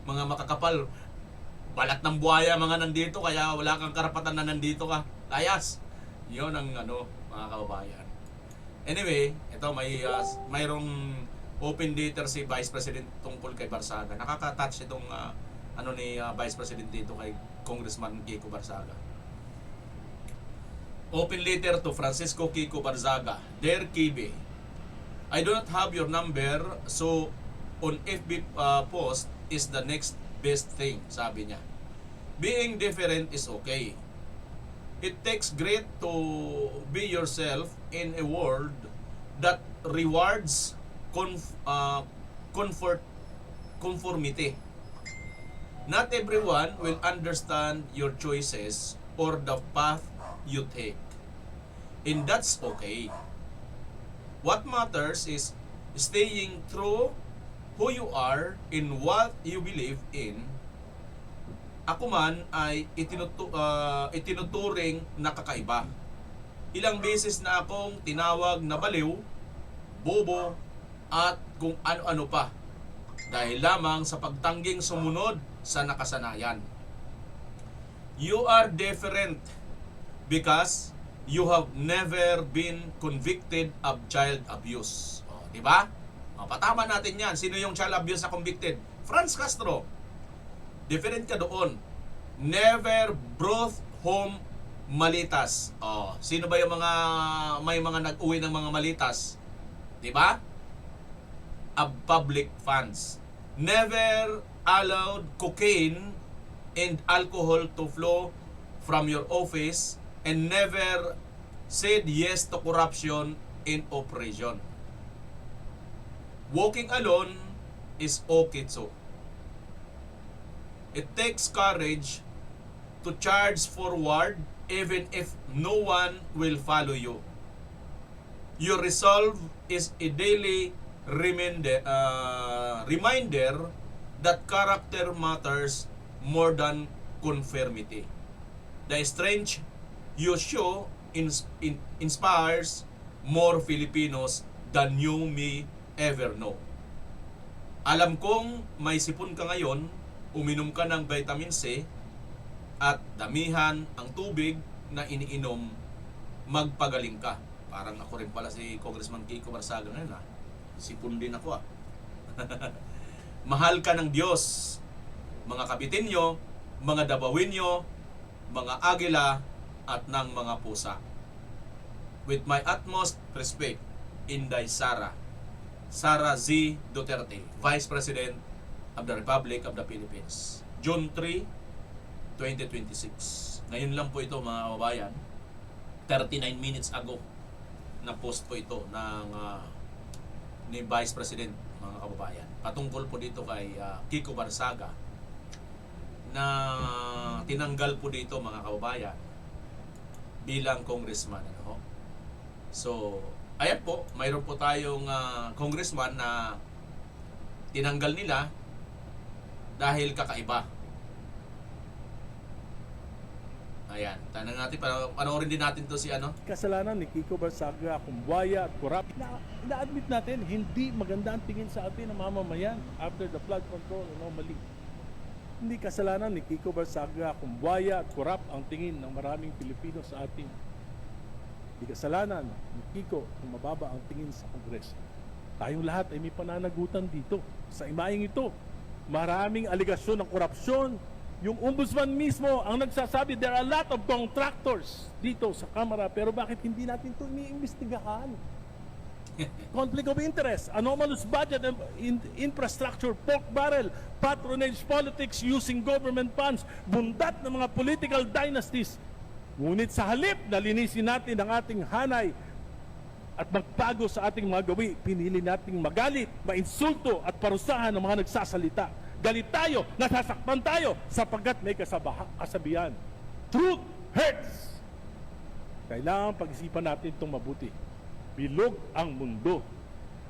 Mga makakapal, balat ng buhaya mga nandito, kaya wala kang karapatan na nandito ka. Layas. Yun ang mga kababayan. Anyway, ito mayroong open letter si Vice President tungkol kay Barsaga. Nakaka-touch itong ni Vice President dito kay Congressman Kiko Barsaga. Open letter to Francisco Kiko Barzaga. Dear Kibe, I do not have your number, so on FB post is the next best thing, sabi niya. Being different is okay. It takes great to be yourself in a world that rewards conformity. Not everyone will understand your choices or the path you take. And that's okay. What matters is staying true who you are in what you believe in. Ako man ay itinuturing na kakaiba. Ilang beses na akong tinawag na baliw, bobo, at kung ano-ano pa. Dahil lamang sa pagtangging sumunod sa nakasanayan. You are different because you have never been convicted of child abuse. O, diba? O, patama natin yan. Sino yung child abuse na convicted? Franz Castro. Different ka doon. Never brought home malitas. Oh, sino ba yung may mga nag-uwi ng mga malitas? Di ba? Of public funds. Never allowed cocaine and alcohol to flow from your office, and never said yes to corruption in operation. Walking alone is okay too. It takes courage to charge forward even if no one will follow you. Your resolve is a daily reminder that character matters more than conformity. The strength you show inspires more Filipinos than you may ever know. Alam kong may sipon ka ngayon, uminom ka ng vitamin C, at damihan ang tubig na iniinom, magpagaling ka. Parang ako rin pala si Congressman Kiko Barsaga ngayon ha. Sipon din ako ah. Mahal ka ng Diyos, mga Kapitinyo, mga Dabawinyo, mga Agila, at ng mga pusa. With my utmost respect, Inday Sara Z. Duterte, Vice President of the Republic of the Philippines. June 3, 2026. Ngayon lang po ito mga kababayan. 39 minutes ago na post po ito ng ni Vice President mga kababayan. Patungkol po dito kay Kiko Barsaga na tinanggal po dito mga kababayan bilang congressman. Ano? So, ayan po, mayroon po tayong congressman na tinanggal nila dahil kakaiba. Ayan, tanong natin, panoorin din natin to si ano? Kasalanan ni Kiko Barsaga, kumbuaya at korap. Na-admit natin, hindi maganda ang tingin sa atin ng mamamayan after the flood control anomaly. Hindi kasalanan ni Kiko Barsaga, kumbuaya at korap ang tingin ng maraming Pilipino sa atin. Hindi kasalanan ni Kiko kung mababa ang tingin sa Kongreso. Tayong lahat ay may pananagutan dito. Sa imaing ito, maraming aligasyon ng korupsyon. Yung ombudsman mismo ang nagsasabi, there are a lot of contractors dito sa Kamara, pero bakit hindi natin ito iniimbestigahan? Conflict of interest, anomalous budget and infrastructure, pork barrel, patronage politics using government funds, bundat ng mga political dynasties. Ngunit sa halip na linisin natin ang ating hanay at magbago sa ating mga gawi, pinili nating magalit, mainsulto at parusahan ng mga nagsasalita. Galit tayo, nasasaktan tayo sapagkat may kasabihan. Truth hurts. Kailangan pag-isipan natin itong mabuti. Bilog ang mundo.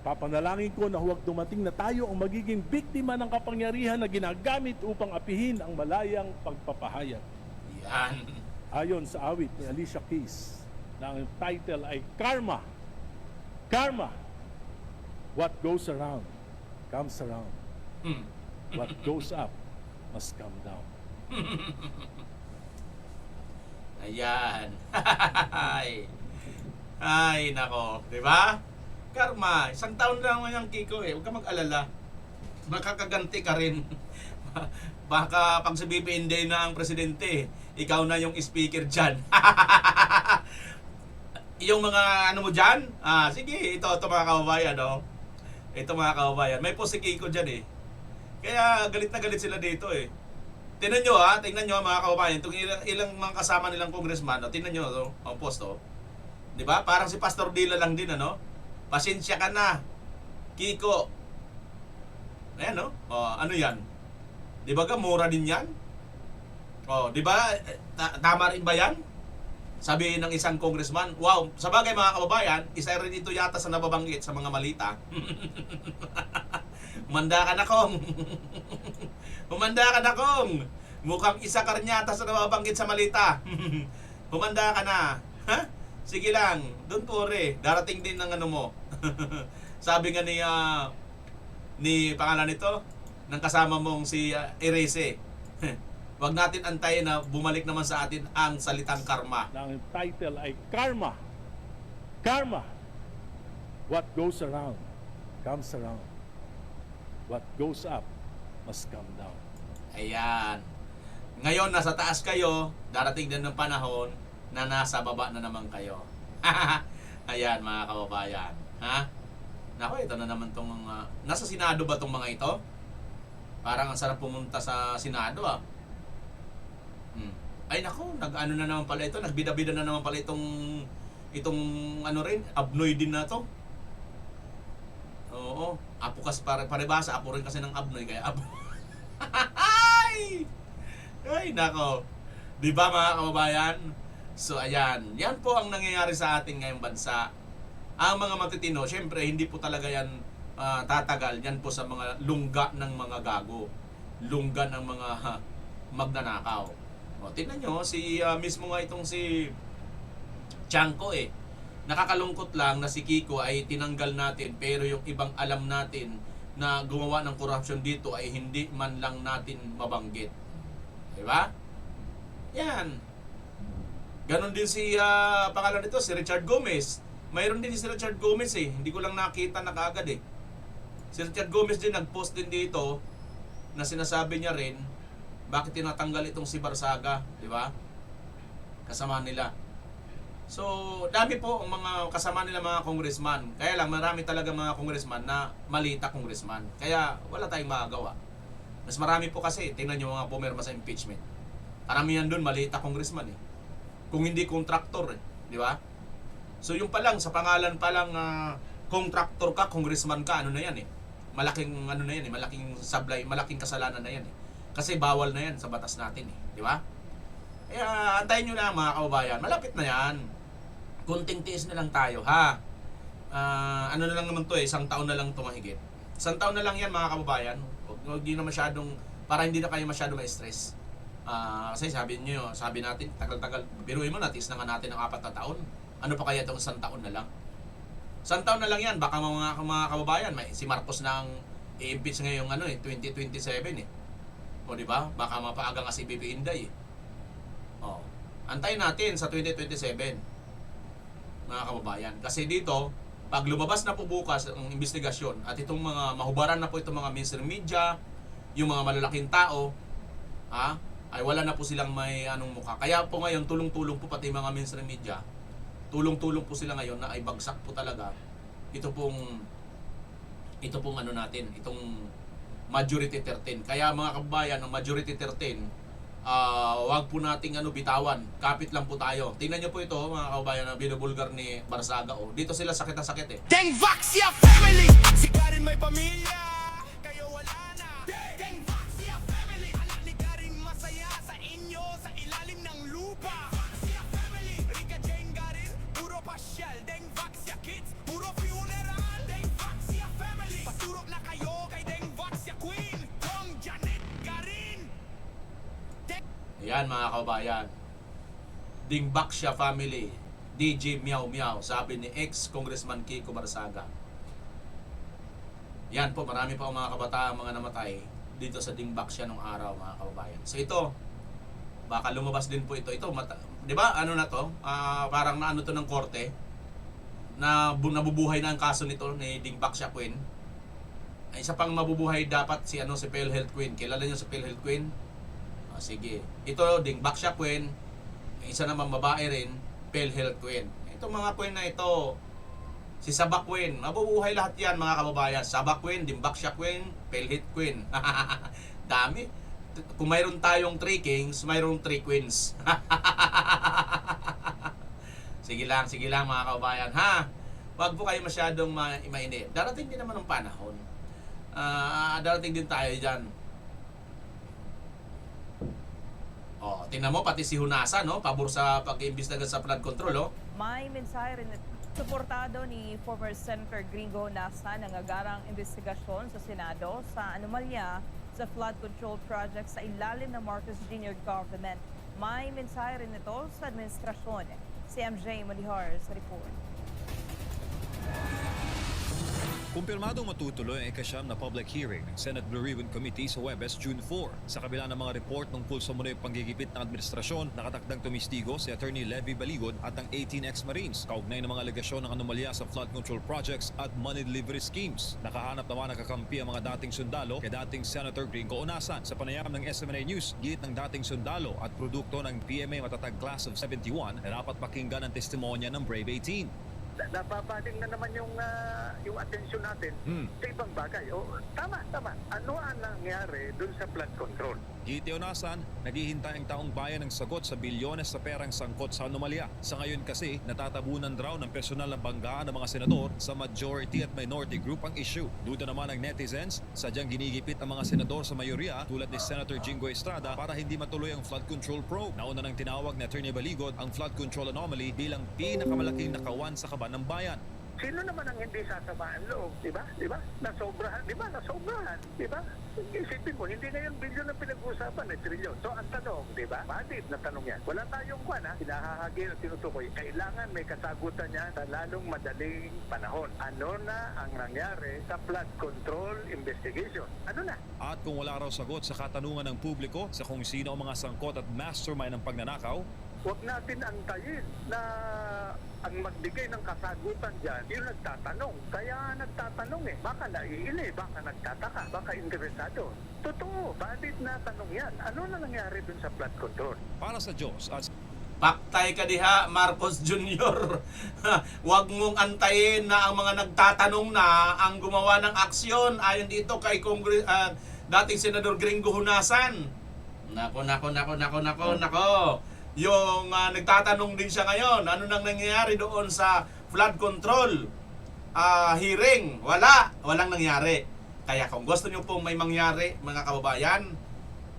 Papanalangin ko na huwag dumating na tayo ang magiging biktima ng kapangyarihan na ginagamit upang apihin ang malayang pagpapahayag. Yan. Ayon sa awit ni Alicia Keys, na ang title ay Karma. Karma. What goes around, comes around. What goes up must come down. Ayan. Ay, nako. Diba? Karma. Isang taon lang yung Kiko eh. Huwag ka mag-alala. Makakaganti ka rin. Baka pag sa BPN Day na ang presidente, ikaw na yung speaker dyan. Yung mga ano mo dyan, sige, ito mga kababayan, no? Ito mga kababayan. May po si Kiko dyan eh. Kaya galit na galit sila dito eh. Tingnan nyo mga kababayan, itong ilang mga kasama nilang congressman, tingnan nyo to, ang post to. 'Di ba? Parang si Pastor Dila lang din ano. Pasensya ka na, Kiko. Ayan no? Ano 'yan? 'Di ba mura din 'yan? 'di ba? Tama rin ba 'yan? Sabi ng isang congressman, wow, sa bagay mga kababayan, isa rin ito yata sa nababanggit sa mga malita. Umanda ka na kong. Umanda ka na kong. Mukhang isa ka rin yata sa nababanggit sa malita. Umanda ka na. Ha? Sige lang. Doon po re. Darating din ng ano mo. Sabi nga ni pangalan nito, ng kasama mong si Erese. Wag natin antayin na bumalik naman sa atin ang salitang karma. Ang title ay Karma. Karma. What goes around, comes around. What goes up must come down. Ayan. Ngayon, nasa taas kayo, darating din ng panahon na nasa baba na naman kayo. Ayan, mga kababayan. Ha? Nako, ito na naman tong nasa Senado ba tong mga ito? Parang ang sarap pumunta sa Senado ah. Ay nako, nag-ano na naman pala ito, nagbida-bida na naman pala itong ano rin, Abnoy din na to. Oo, apo kasi parebasa, apo rin kasi ng Abnoy kaya apo. Ay nako. 'Di ba mga kababayan? So ayan, yan po ang nangyayari sa atin ngayong bansa. Ang mga matitino, syempre hindi po talaga yan tatagal. Yan po sa mga lungga ng mga gago. Lungga ng mga magnanakaw. O, tingnan nyo, mismo nga itong si Chanko nakakalungkot lang na si Kiko ay tinanggal natin, pero yung ibang alam natin na gumawa ng corruption dito ay hindi man lang natin mabanggit. Diba? Yan. Ganon din si pangalan nito, si Richard Gomez. Mayroon din si Richard Gomez hindi ko lang nakita na kaagad Si Richard Gomez din nag-post din dito na sinasabi niya rin bakit tinatanggal itong si Barsaga, di ba? Kasama nila. So, dami po ang mga kasama nila mga congressman. Kaya lang marami talaga mga congressman na malita congressman. Kaya wala tayong magagawa. Mas marami po kasi, tingnan niyo mga pumirma sa impeachment. Karamihan doon malita congressman Kung hindi contractor di ba? So yung pa lang, sa pangalan pa lang contractor ka, congressman ka, ano na yan malaking ano na yan malaking sablay, malaking kasalanan na yan Kasi bawal na yan sa batas natin di ba? Kaya antayin nyo na mga kababayan, malapit na yan. Kunting tiis na lang tayo ha. Ano na lang naman to isang taon na lang tumahigit. Isang taon na lang yan mga kababayan. Huwag na masyadong, para hindi na kayo masyado ma-stress. Kasi sabi natin, tagal-tagal, biruin mo na, tiis na nga natin ang 4 na taon. Ano pa kaya itong 1 taon na lang? 1 taon na lang yan, baka mga kababayan, si Marcos na ang i-impeach ngayong 2027 O di ba? Baka mapaaga nga si BP Inday Antayin natin sa 2027 mga kababayan. Kasi dito, pag lumabas na po bukas ang investigasyon at itong mga mahubaran na po itong mga mainstream media, yung mga malalaking tao, ay wala na po silang may anong mukha. Kaya po ngayon, tulong-tulong po pati mga mainstream media, tulong-tulong po sila ngayon na ay bagsak po talaga ito pong ano natin, itong majority 13. Kaya mga kababayan, ang majority 13, wag po nating bitawan. Kapit lang po tayo. Tingnan niyo po ito mga kababayan na binubulgar ni Barsaga Dito sila sakit na sakit Deng Vaxia family! Sigarin may pamilya, kayo wala na. Deng Vaxia family! Alaligarin masaya sa inyo, sa ilalim ng lupa. Vaxia family! Rica Jane Garin, puro pasyal. Deng Vaxia kids, puro funeral. Deng Vaxia family! Pasurok na kayo kay Deng Vaxia queen, Kong Janet Garin. Ayan mga kababayan, Dingbaksya family, DJ Meow Meow, sabi ni ex-congressman Kiko Barsaga. Yan po, marami pa mga kabataan mga namatay dito sa Dingbaksya nung araw mga kababayan. So ito, baka lumabas din po ito. Di ba ano na to? Parang naano to ng korte na nabubuhay na ang kaso nito ni Dingbaksya Queen. Isa pang mabubuhay dapat si PhilHealth Queen. Kilala niyo si PhilHealth Queen? Sige. Ito, Dingbaksya Queen. Isa naman babae rin, PhilHealth Queen. Itong mga Queen na ito, si Saba Queen. Mabubuhay lahat yan mga kababayan. Saba Queen, Dingbaksya Queen, PhilHealth Queen. Dami. Kung mayroon tayong 3 kings, mayroong 3 queens. Sige lang mga kababayan. Wag po kayo masyadong mainip. Darating din naman ang panahon. Darating din tayo dyan. Tingnan mo, pati si Hunasa, pabor sa pag-iimbestiga sa flood control, May mensahe rin suportado ni former Senator Gringo Hunasa ng agarang investigasyon sa Senado sa anomalya sa flood control project sa ilalim ng Marcos Jr. government. May mensahe rin ito sa administrasyon. Si MJ Malihar sa report. Kumpirmadong matutuloy ang ika-9 na public hearing ng Senate Blue Ribbon Committee sa Huwebes, June 4. Sa kabila ng mga report tungkol sa munoy panggigipit ng administrasyon, nakatakdang tumistigo si Attorney Levy Baligod at ang 18 ex-Marines kaugnay ng mga alegasyon ng anomalya sa flood control projects at money delivery schemes. Nakahanap naman ng kakampi ang mga dating sundalo kay dating Senator Gringo Onasan. Sa panayam ng SMNA News, giit ng dating sundalo at produkto ng PMA Matatag Class of 71 na dapat pakinggan ang testimonya ng Brave 18. nababaling na naman yung atensyon natin sa ibang bagay. Tama. Ano ang nangyari dun sa flood control? Gitiunasan, naghihintay ang taong bayan ng sagot sa bilyones sa perang sangkot sa anomalya. Sa ngayon kasi, natatabunan raw ng personal na banggaan ng mga senador sa majority at minority group ang issue. Duda naman ang netizens, sadyang ginigipit ang mga senador sa mayorya tulad ni Senator Jingo Estrada para hindi matuloy ang flood control probe. Nauna nang tinawag ni Attorney Baligot ang flood control anomaly bilang pinakamalaking nakawan sa kaban ng bayan. Sino naman ang hindi sasamaan loob, di ba? Nasobrahan, di ba? Isipin mo, hindi ngayon bilyon ang pinag-uusapan, trilyon. So ang tanong, di ba? Valid na tanong yan. Wala tayong hinahahagi at tinutukoy. Kailangan may kasagutan niya sa lalong madaling panahon. Ano na ang nangyari sa flood control investigation? Ano na? At kung wala raw sagot sa katanungan ng publiko sa kung sino ang mga sangkot at mastermind ng pagnanakaw, huwag natin antayin na ang magbigay ng kasagutan dyan, yung nagtatanong. Kaya nagtatanong Baka naiili, baka nagtataka, baka interesado. Totoo, valid na tanong yan. Ano na nangyari dun sa flood control? para sa Diyos at Paktay ka diha, Marcos Jr. Huwag mong antayin na ang mga nagtatanong na ang gumawa ng aksyon ayon dito kay dating Senador Gringo Hunasan. Nako. Yung nagtatanong din siya ngayon, ano nang nangyayari doon sa flood control hearing? Walang nangyari. Kaya kung gusto nyo pong may mangyari, mga kababayan,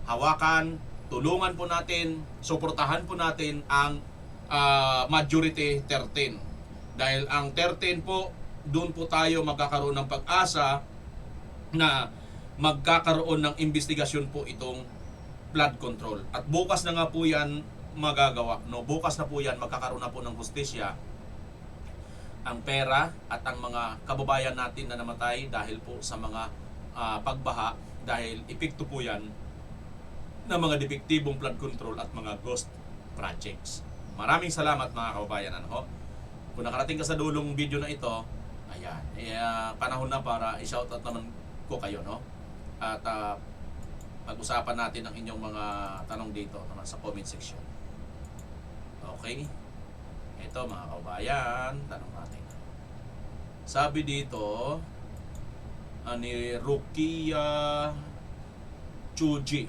hawakan, tulungan po natin, suportahan po natin ang majority 13. Dahil ang 13 po, doon po tayo magkakaroon ng pag-asa na magkakaroon ng investigasyon po itong flood control. At bukas na nga po yan magagawa. Bukas na po yan, magkakaroon na po ng hustisya ang pera at ang mga kababayan natin na namatay dahil po sa mga pagbaha, dahil epekto po yan ng mga depektibong flood control at mga ghost projects. Maraming salamat mga kababayan. Kung nakarating ka sa dulong video na ito, ayan, panahon na para i-shoutout naman ko kayo, at pag-usapan natin ang inyong mga tanong dito naman sa comment section. Okay? Ito mga kababayan, tanong natin. Sabi dito ni Rukia Chuji.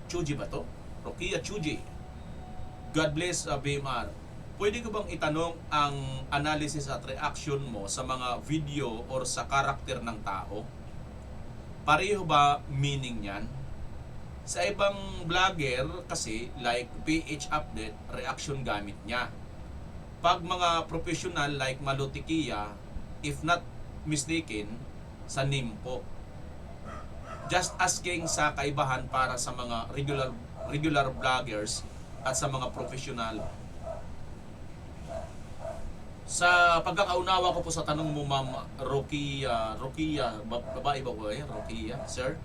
Chuji ba to? Rukia Chuji. God bless BMR. Pwede ko bang itanong ang analysis at reaction mo sa mga video or sa karakter ng tao? Pareho ba meaning yan? Sa ibang vlogger kasi, like PH Update, reaction gamit niya. Pag mga professional like Malutikia, if not mistaken, sa Nimpo. Just asking sa kaibahan para sa mga regular vloggers at sa mga professional. Sa pagkakaunawa ko po sa tanong mo, Ma'am Rukia, babae ba ko Rukia, sir?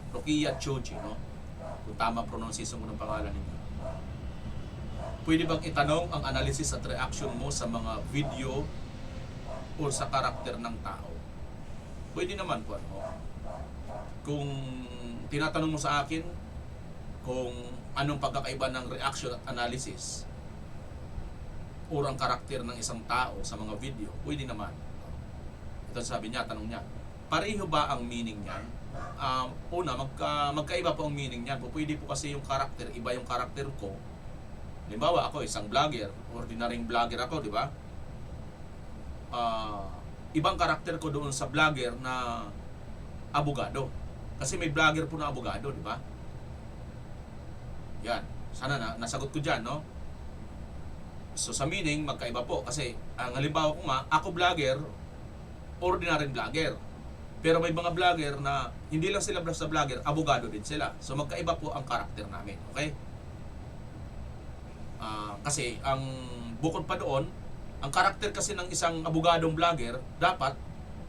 Rukia Choji, kung tama pronunciation mo ng pangalan ninyo. Pwede bang itanong ang analysis at reaction mo sa mga video o sa karakter ng tao? Pwede naman po. Kung tinatanong mo sa akin kung anong pagkakaiba ng reaction at analysis o ang karakter ng isang tao sa mga video, pwede naman. Ito sabi niya, tanong niya, pareho ba ang meaning niyan? Una, magkaiba po ang meaning niyan. Pwede po kasi yung karakter, iba yung karakter ko. Halimbawa, ako isang vlogger, ordinaryong vlogger ako, di ba? Ibang karakter ko doon sa vlogger na abogado. Kasi may vlogger po na abogado, di ba? Yan. Sana nasagot ko dyan, So sa meaning, magkaiba po. Kasi ang halimbawa ko nga, ako vlogger, ordinaryong vlogger. Pero may mga vlogger na hindi lang sila basta vlogger, abogado din sila. So magkaiba po ang karakter namin. Okay? Kasi ang bukod pa doon, ang karakter kasi ng isang abogadong vlogger, dapat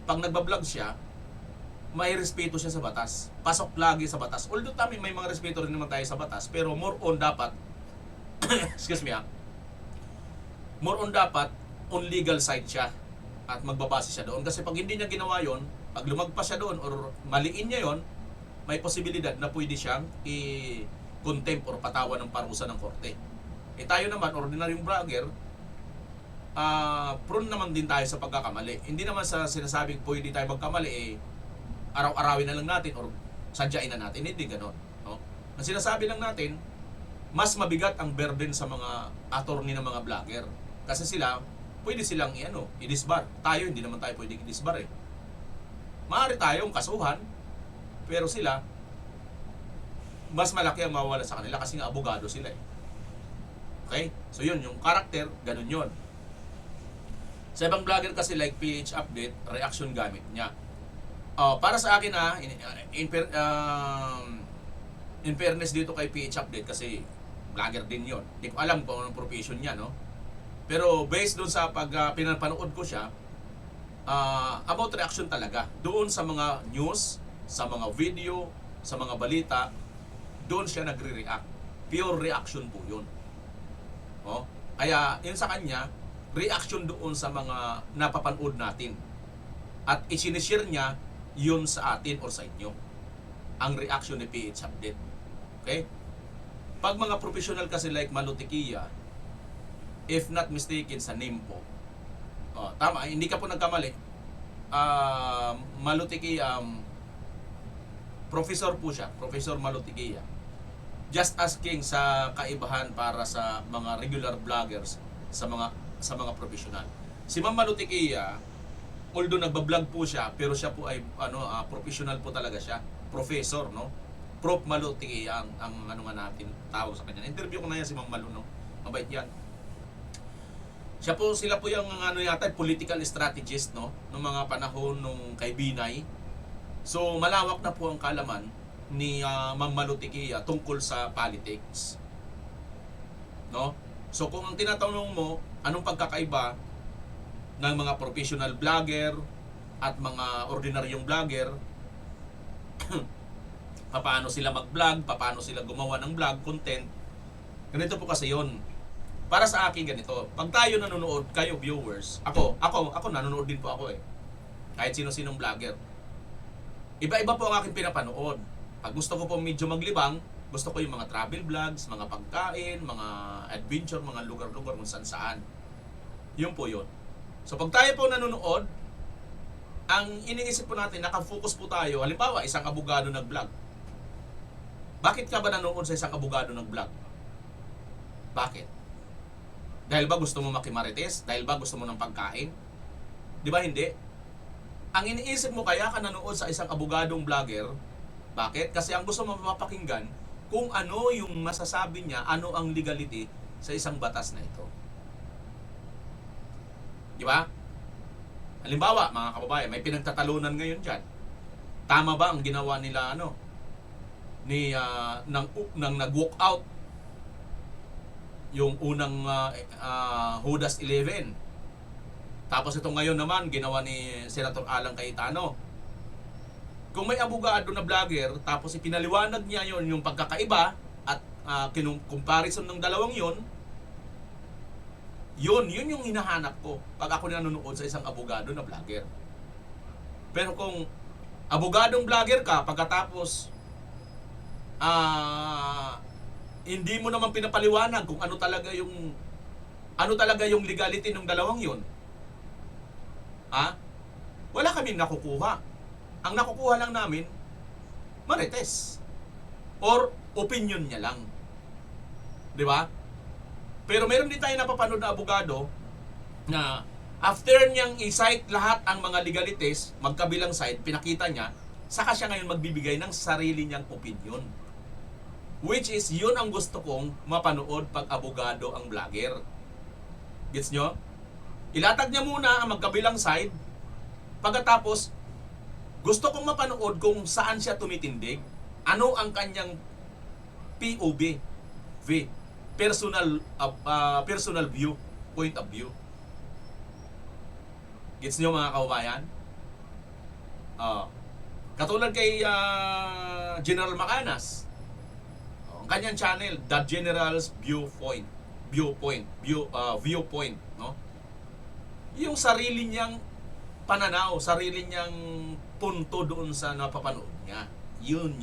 pag nagbablog siya, may respeto siya sa batas. Pasok lagi sa batas. Although may mga respeto rin naman tayo sa batas, pero more on dapat excuse me more on dapat on legal side siya at magbabase siya doon. Kasi pag hindi niya ginawa yon, pag lumagpas siya doon or maliin niya yon, may posibilidad na pwede siyang i-contempt or patawan ng parusa ng korte. Tayo naman, ordinaryong vlogger, prone naman din tayo sa pagkakamali. Hindi naman sa sinasabing pwede tayo magkamali, araw-arawin na lang natin or sadyain na natin. Hindi ganon. No? Ang sinasabi lang natin, mas mabigat ang burden sa mga attorney ng mga vlogger. Kasi sila, pwede silang i-disbar. Tayo, hindi naman tayo pwede i-disbar eh. Maaari tayong kasuhan, pero sila, mas malaki ang mawawala sa kanila kasi nga abogado sila eh. Okay? So yun, yung character, ganun yun. Sa ibang vlogger kasi like PH Update, reaction gamit niya. Para sa akin in fairness dito kay PH Update kasi vlogger din yun. Hindi ko alam kung anong profession niya, no? Pero based doon sa pinapanood ko siya, about reaction talaga. Doon sa mga news, sa mga video, sa mga balita, doon siya nagre-react. Pure reaction po yun. Kaya yun sa kanya, reaction doon sa mga napapanood natin. At isinishare niya yun sa atin or sa inyo. Ang reaction ni PH Update. Okay? Pag mga professional kasi like Malutikia, if not mistaken sa name po, tama, hindi ka po nagkamali. Malutikia, professor po siya, Professor Malutikia. Just asking sa kaibahan para sa mga regular vloggers, sa mga professional. Si Ma'am Malutikia, although nagba-vlog po siya, pero siya po ay professional po talaga siya, professor, no? Prof Malutikia ang ano nga natin tawag sa kanya. Interview ko na yan si Ma'am Malu, no? Mabait yan. Sila po yung yata political strategist, no, nung mga panahon nung kay Binay. So malawak na po ang kalaman ni Ma'am Malutikia tungkol sa politics. No? So kung ang tinatanong mo, anong pagkakaiba ng mga professional vlogger at mga ordinaryong vlogger, paano sila mag-vlog, paano sila gumawa ng vlog content, ganito po kasi yon. Para sa akin ganito, pag tayo nanonood, kayo viewers, ako nanonood din po ako eh. Kahit sino-sinong vlogger. Iba-iba po ang aking pinapanood. Pag gusto ko po medyo maglibang, gusto ko yung mga travel vlogs, mga pagkain, mga adventure, mga lugar-lugar kung saan-saan. Yun po yun. So pag tayo po nanonood, ang iniisip po natin, nakafocus po tayo, halimbawa isang abogado nag-vlog. Bakit ka ba nanonood sa isang abogado nag-vlog? Bakit? Dahil ba gusto mo makimarites? Dahil ba gusto mo ng pagkain? Di ba hindi? Ang iniisip mo kaya ka nanood sa isang abogadong vlogger, bakit? Kasi ang gusto mo mapakinggan kung ano yung masasabi niya, ano ang legality sa isang batas na ito. Di ba? Halimbawa, mga kababayan, may pinagtatalunan ngayon dyan. Tama ba ang ginawa nila nang nag-walk out yung unang Judas 11. Tapos ito ngayon naman ginawa ni Senator Alan Cayetano. Kung may abogado na vlogger tapos ipinaliwanag niya yung pagkakaiba at comparison ng dalawang yun yung hinahanap ko pag ako nanonood sa isang abogado na vlogger. Pero kung abogadong vlogger ka pagkatapos hindi mo naman pinapaliwanag kung ano talaga yung legality ng dalawang yun. Wala kaming nakukuha. Ang nakukuha lang namin, marites. Or opinion niya lang. Di ba? Pero meron din tayo napapanood na abogado na after niyang i-cite lahat ang mga legalities, magkabilang side, pinakita niya, saka siya ngayon magbibigay ng sarili niyang opinion. Which is, yun ang gusto kong mapanood pag abogado ang vlogger. Gets nyo? Ilatag niya muna ang magkabilang side. Pagkatapos, gusto kong mapanood kung saan siya tumitindig. Ano ang kanyang POV. Personal view. Point of view. Gets nyo mga kababayan? Katulad kay General Macanas. Ang kanyang channel, The General's Viewpoint, no? Yung sarili niyang pananaw, sarili niyang punto doon sa napapanood niya. Yun.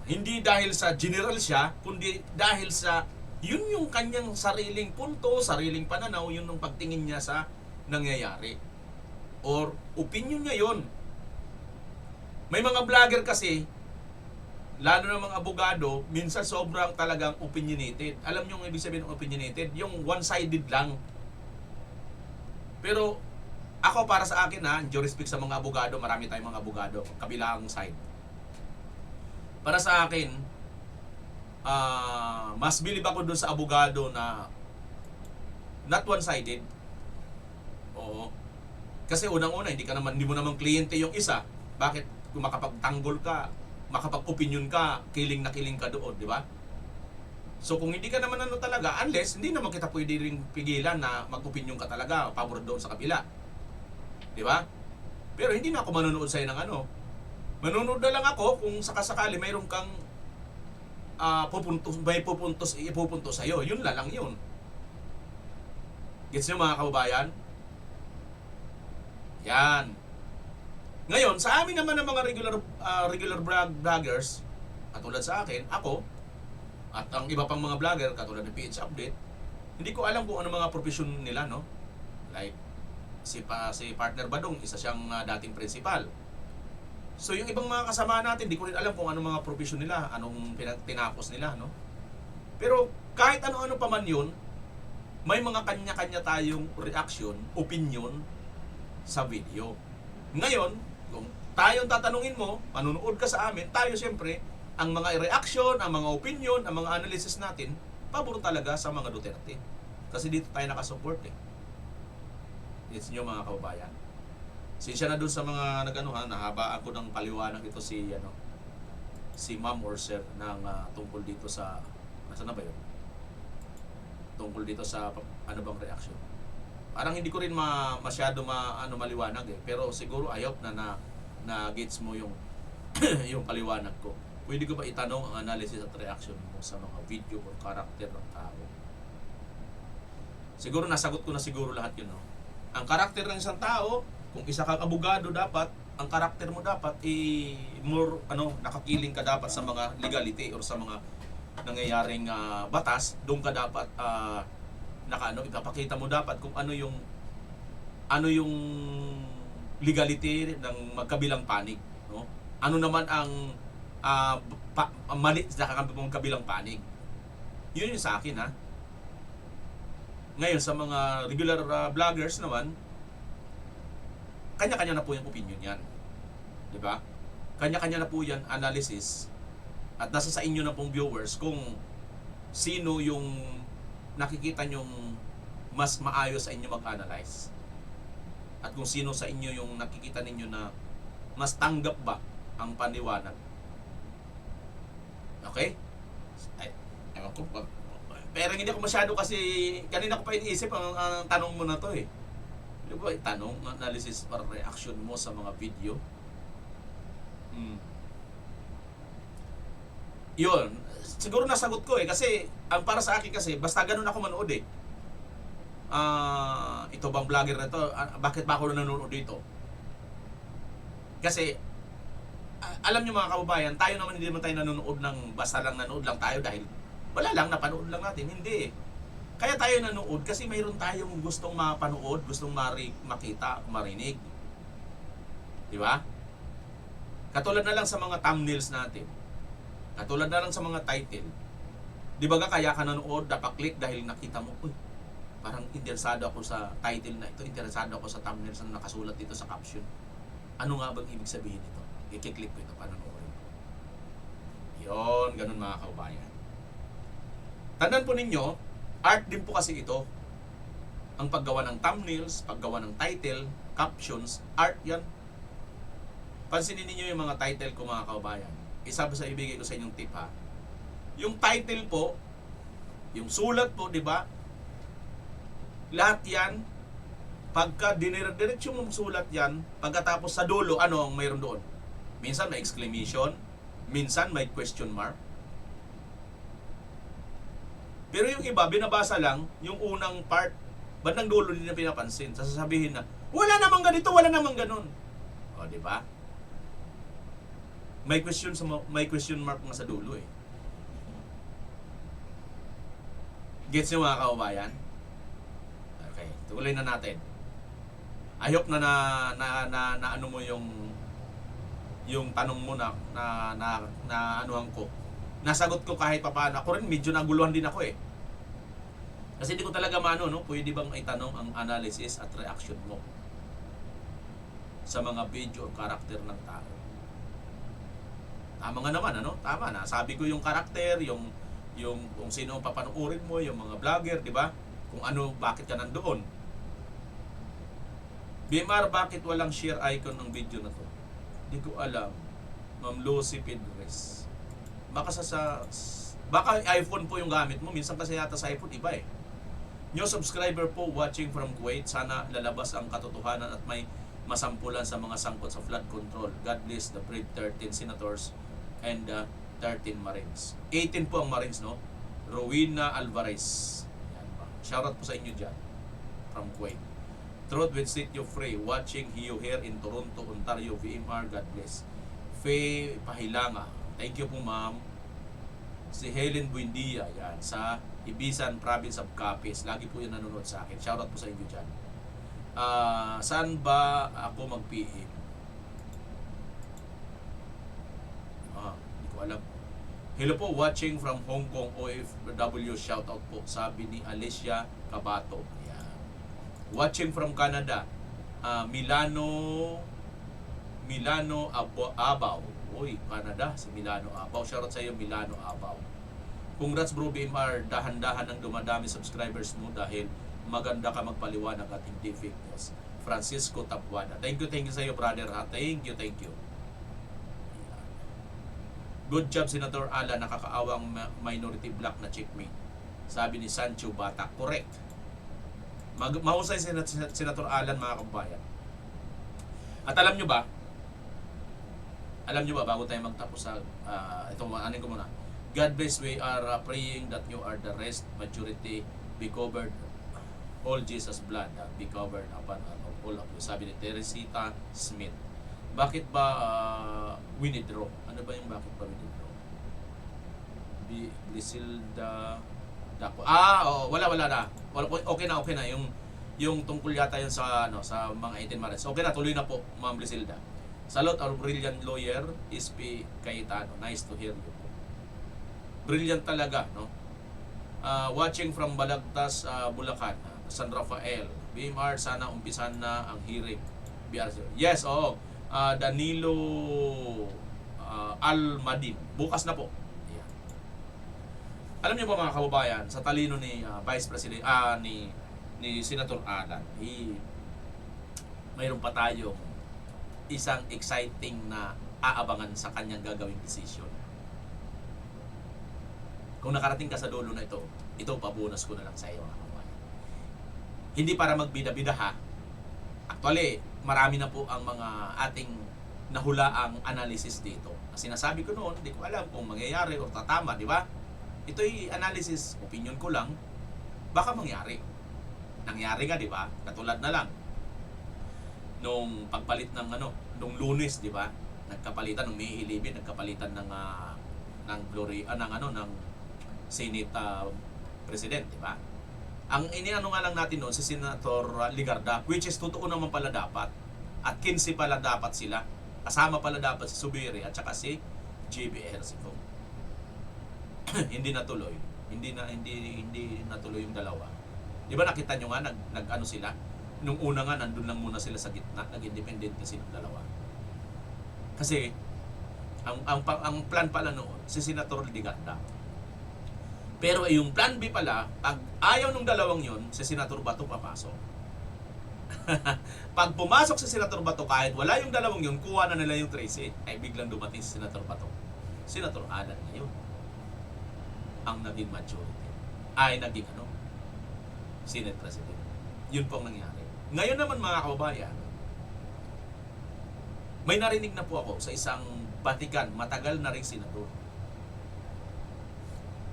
Hindi dahil sa general siya, kundi dahil sa Yun yung kanyang sariling punto, sariling pananaw, yun yung pagtingin niya sa nangyayari. Or opinion niya yun. May mga vlogger kasi, lalo na mga abogado, minsan sobrang talagang opinionated. Alam niyo yung ibig sabihin ng opinionated? Yung one-sided lang. Pero ako para sa akin due respect sa mga abogado, marami tayong mga abogado, kabilang side. Para sa akin, mas believe ako dun sa abogado na not one-sided. Oo. Kasi unang-una, hindi mo naman kliyente yung isa. Bakit? Kung makapagtanggol ka, makapag-opinion ka, kiling na kiling ka doon, di ba? So kung hindi ka naman talaga, unless hindi naman kita pwede ring pigilan na mag-opinion ka talaga, pabor doon sa kabila. Di ba? Pero hindi na ako manonood sa'yo ng ano. Manonood na lang ako kung sakasakali mayroon kang ipupuntos sa'yo. Yun lang yun. Gets nyo mga kababayan? Yan. Ngayon, sa amin naman ng mga regular vloggers, katulad sa akin, ako, at ang iba pang mga vlogger, katulad ng PH Update, hindi ko alam kung ano mga profesyon nila, no? Like, si partner Badong, isa siyang dating principal. So, yung ibang mga kasama natin, hindi ko rin alam kung ano mga profesyon nila, anong tinapos nila, no? Pero, kahit ano-ano pa man yun, may mga kanya-kanya tayong reaction, opinion, sa video. Ngayon, kung tayong tatanungin mo, manunood ka sa amin, tayo siyempre, ang mga reaction, ang mga opinion, ang mga analysis natin, pabor talaga sa mga Duterte. Kasi dito tayo nakasupport eh. It's nyo mga kababayan. Sinsya na dun sa mga nahaba ako ng paliwanag ito si ma'am or sir ng tungkol dito sa, nasa na ba yun? Tungkol dito sa ano bang reaction. Parang hindi ko rin masyado maliwanag eh. Pero siguro I hope na gets mo yung yung paliwanag ko. Pwede ko ba itanong ang analysis at reaction mo sa mga video o karakter ng tao? Siguro nasagot ko na siguro lahat yun, no? Ang karakter ng isang tao, kung isa kang abogado dapat, ang karakter mo dapat more nakakiling ka dapat sa mga legality or sa mga nangyayaring batas, doon ka dapat ipapakita mo dapat kung ano yung legality ng magkabilang panig, no? Ano naman ang mali sa magkabilang panig. Yun yung sa akin, ha. Ngayon sa mga regular vloggers naman, kanya-kanya na po yung opinion yan. 'Di ba? Kanya-kanya na po yan analysis. At nasa sa inyo na pong viewers kung sino yung nakikita nyong mas maayos sa inyo mag-analyze. At kung sino sa inyo yung nakikita ninyo na mas tanggap ba ang paniwanag. Okay? Ewan ko. Pero hindi ako masyado kasi kanina ko pa iniisip ang tanong mo na to eh. Di ba tanong, analysis or reaction mo sa mga video? Yun. Siguro nasagot ko eh. Kasi, ang para sa akin kasi, basta ganun ako manood eh. Ito bang vlogger na to? Bakit ba ako nanonood dito? Kasi, alam nyo mga kababayan, tayo naman hindi naman tayo nanonood ng basta lang nanood lang tayo dahil wala lang, napanood lang natin. Hindi. Kaya tayo nanood kasi mayroon tayong gustong mapanood, gustong makita, marinig. Di ba? Katulad na lang sa mga thumbnails natin. Katulad na lang sa mga title. Di ba kaya ka nanood, dapat-click dahil nakita mo, uy, parang interesado ako sa title na ito, interesado ako sa thumbnails na nakasulat dito sa caption. Ano nga bang ibig sabihin nito? I-click ko ito, panonoorin ko. Yun, ganun mga kaubayan. Tandaan po ninyo, art din po kasi ito. Ang paggawa ng thumbnails, paggawa ng title, captions, art yan. Pansinin niyo yung mga title ko mga kaubayan. Isa pa sa ibigay ko sa inyong tip ha. Yung title po, yung sulat po, di ba? Lahat yan, pagka diretso mong sulat yan, pagkatapos sa dulo, ano ang mayroon doon? Minsan may exclamation, minsan may question mark. Pero yung iba, binabasa lang, yung unang part, bandang dulo din na pinapansin. Sasabihin na, wala namang ganito, wala namang ganon. O, di ba? May question mark nga sa dulo eh. Gets nyo mga kababayan? Okay, tuloy na natin. I hope na ano mo yung tanong mo na anuhan ko. Nasagot ko kahit papaano. Ako rin medyo naguluhan din ako eh. Kasi hindi ko talaga maano, no? Pwede bang itanong ang analysis at reaction mo sa mga video o karakter ng tao? Tama nga naman, ano? Tama na. Sabi ko yung karakter, yung kung sino ang papanoorin mo, yung mga vlogger, di ba? Kung ano, bakit ka nandoon. BMR, bakit walang share icon ng video na to? Hindi ko alam. Ma'am Lucy Pedres. Baka iPhone po yung gamit mo. Minsan kasi yata sa iPhone iba eh. New subscriber po watching from Kuwait. Sana lalabas ang katotohanan at may masampulan sa mga sangkot sa flood control. God bless the brave 13 senators and 13 Marines. 18 po ang Marines, no? Rowena Alvarez. Yan pa. Shoutout po sa inyo dyan. From Kuwait. Truth with City of Free. Watching you here in Toronto, Ontario, VMR. God bless. Faye Pahilanga. Thank you po, ma'am. Si Helen Buendia, yan, sa Ibisan Province of Capiz. Lagi po yan nanonood sa akin. Shoutout po sa inyo dyan. Saan ba ako mag-PM? Hindi ko alam. Hello po, watching from Hong Kong, OFW. Shoutout po, sabi ni Alicia Cabato. Yan. Watching from Canada, Milano Abaw. Uy, Canada, si Milano Abaw. Shoutout sa iyo, Milano Abaw. Congrats bro BMR, dahan-dahan ang dumadami subscribers mo dahil maganda ka magpaliwanag at hindi fake news. Francisco Tabuada. Thank you sa iyo, brother. Ha? Thank you. Good job, Senator Alan. Nakakaawang minority black na checkmate. Sabi ni Sancho Bata. Correct. Mahusay si Senator Alan, mga kabayan. At alam nyo ba, bago tayo magtapos sa ito, anin ko muna. God bless, we are praying that you are the rest, majority be covered, all Jesus blood be covered upon all of you. Sabi ni Teresita Smith. Bakit ba withdraw? Ano ba yung bakit ba withdraw? Blisilda Dapo. Wala na. Okay na yung tungkol yata yun sa mga 18 Marines. Okay na, tuloy na po, Ma'am Blisilda. Salute our brilliant lawyer, SP Cayetano. Nice to hear you. Brilliant talaga, no? Watching from Balagtas, Bulacan, San Rafael. BMR, sana umpisan na ang hearing. BRC. Yes, oo. Danilo Almadin. Bukas na po. Ayan. Alam niyo ba mga kababayan, sa talino ni Vice President, ni Senator Alan, mayroon pa tayong isang exciting na aabangan sa kanyang gagawing decision. Kung nakarating ka sa dulo na ito pabonus ko na lang sa iyo, mga kababayan. Hindi para magbida-bida ha. Actually, marami na po ang mga ating nahulaang analysis dito. Kasi sinasabi ko noon, hindi ko alam kung mangyayari o tatama, di ba? Ito'y analysis, opinion ko lang, baka mangyari. Nangyari nga, di ba? Katulad na lang nung pagpalit ng nung Lunes, di ba? Nagkapalitan ng May 11, nagkapalitan ng Senate President, di ba? Ang iniano nga lang natin noon si Senator Ligarda, which is totoo naman pala dapat. At 15 pala dapat sila. Kasama pala dapat si Subiri at saka si JB Ejercito. Hindi natuloy. Hindi natuloy yung dalawa. Di ba nakita nyo nga nag-ano sila? Nung una nga nandun lang muna sila sa gitna, nag-independent silang dalawa. Kasi ang plan pala noon si Senator Ligarda. Pero yung plan B pala, pag ayaw nung dalawang yon, si Senator Bato papasok. Pag pumasok si Senator Bato, kahit wala yung dalawang yon, kuha na nila yung 13, ay biglang dumating si Senator Bato. Senator Alan ngayon ang naging majority. Ay naging Senate President. Yun po ang nangyari. Ngayon naman mga kababayan, may narinig na po ako sa isang Vatican, matagal na ring senador.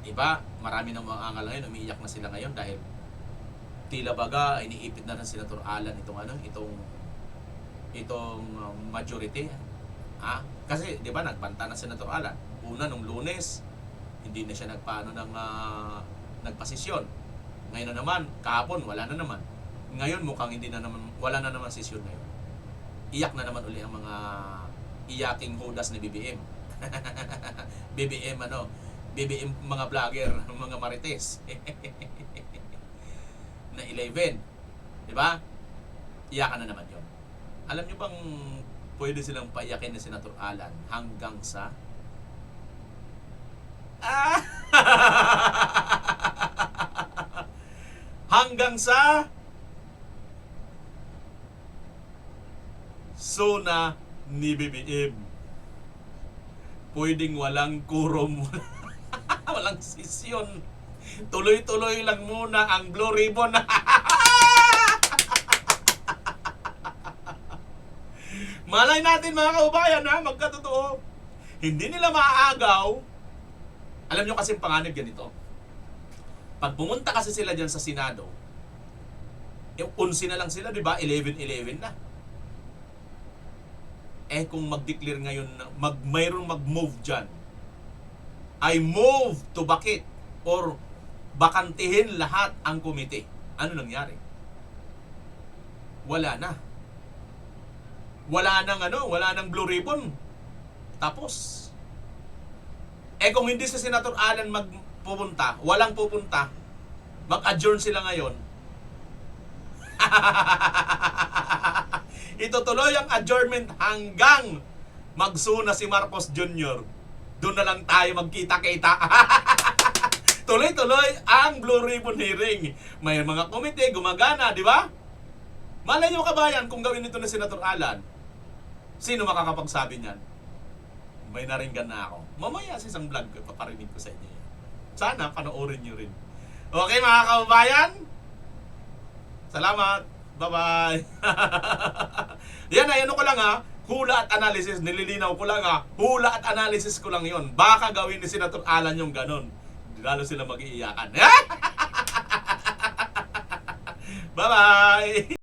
Diba? Marami ng mga angal ngayon, umiiyak na sila ngayon dahil tila baga iniipit na ng Senator Alan itong majority. Kasi 'di ba nagbanta na Senator Alan. Una nung Lunes, hindi na siya nagpaano ng nagpasisyon. Ngayon na naman, kahapon, wala na naman. Ngayon, mukhang hindi na naman, wala na naman sesyon ngayon. Iyak na naman uli ang mga iyaking hudas ni BBM. BBM BBM mga vlogger, mga marites. Na 11. Di ba? Iyakan na naman yun. Alam nyo bang pwede silang paiyakin ni Senator Alan hanggang sa hanggang sa zona ni BBM. Pwedeng walang quorum, walang sesyon. Tuloy-tuloy lang muna ang Blue Ribbon. Malay natin mga kaubayan ha, magkatotoo. Hindi nila maaagaw. Alam nyo kasi panganib ganito. Pag pumunta kasi sila dyan sa Senado, 11 na lang sila, di ba? 11-11 na. Eh kung mag-declare ngayon na mayroong mag-move dyan, ay move to vacate or bakantihin lahat ang komite. Ano nangyari? Wala na. Wala nang Blue Ribbon. Tapos. Eh kung hindi si Senator Alan magpupunta, walang pupunta, mag-adjourn sila ngayon. Itutuloy ang adjournment hanggang magsuna si Marcos Jr. Doon na lang tayo magkita-kita. Tuloy-tuloy ang Blue Ribbon hearing. May mga komite, gumagana, di ba? Malay nyo kabayan, kung gawin ito na Senator Alan, sino makakapagsabi niyan? May naringgan na ako. Mamaya sa isang vlog, paparinig ko sa inyo yan. Sana panoorin nyo rin. Okay mga kababayan? Salamat. Bye-bye. Yan ay ano ko lang ha. Hula at analysis. Nililinaw ko lang ha. Hula at analysis ko lang yon. Baka gawin ni Senator Alan yung ganon. Lalo sila mag-iiyakan. Bye-bye.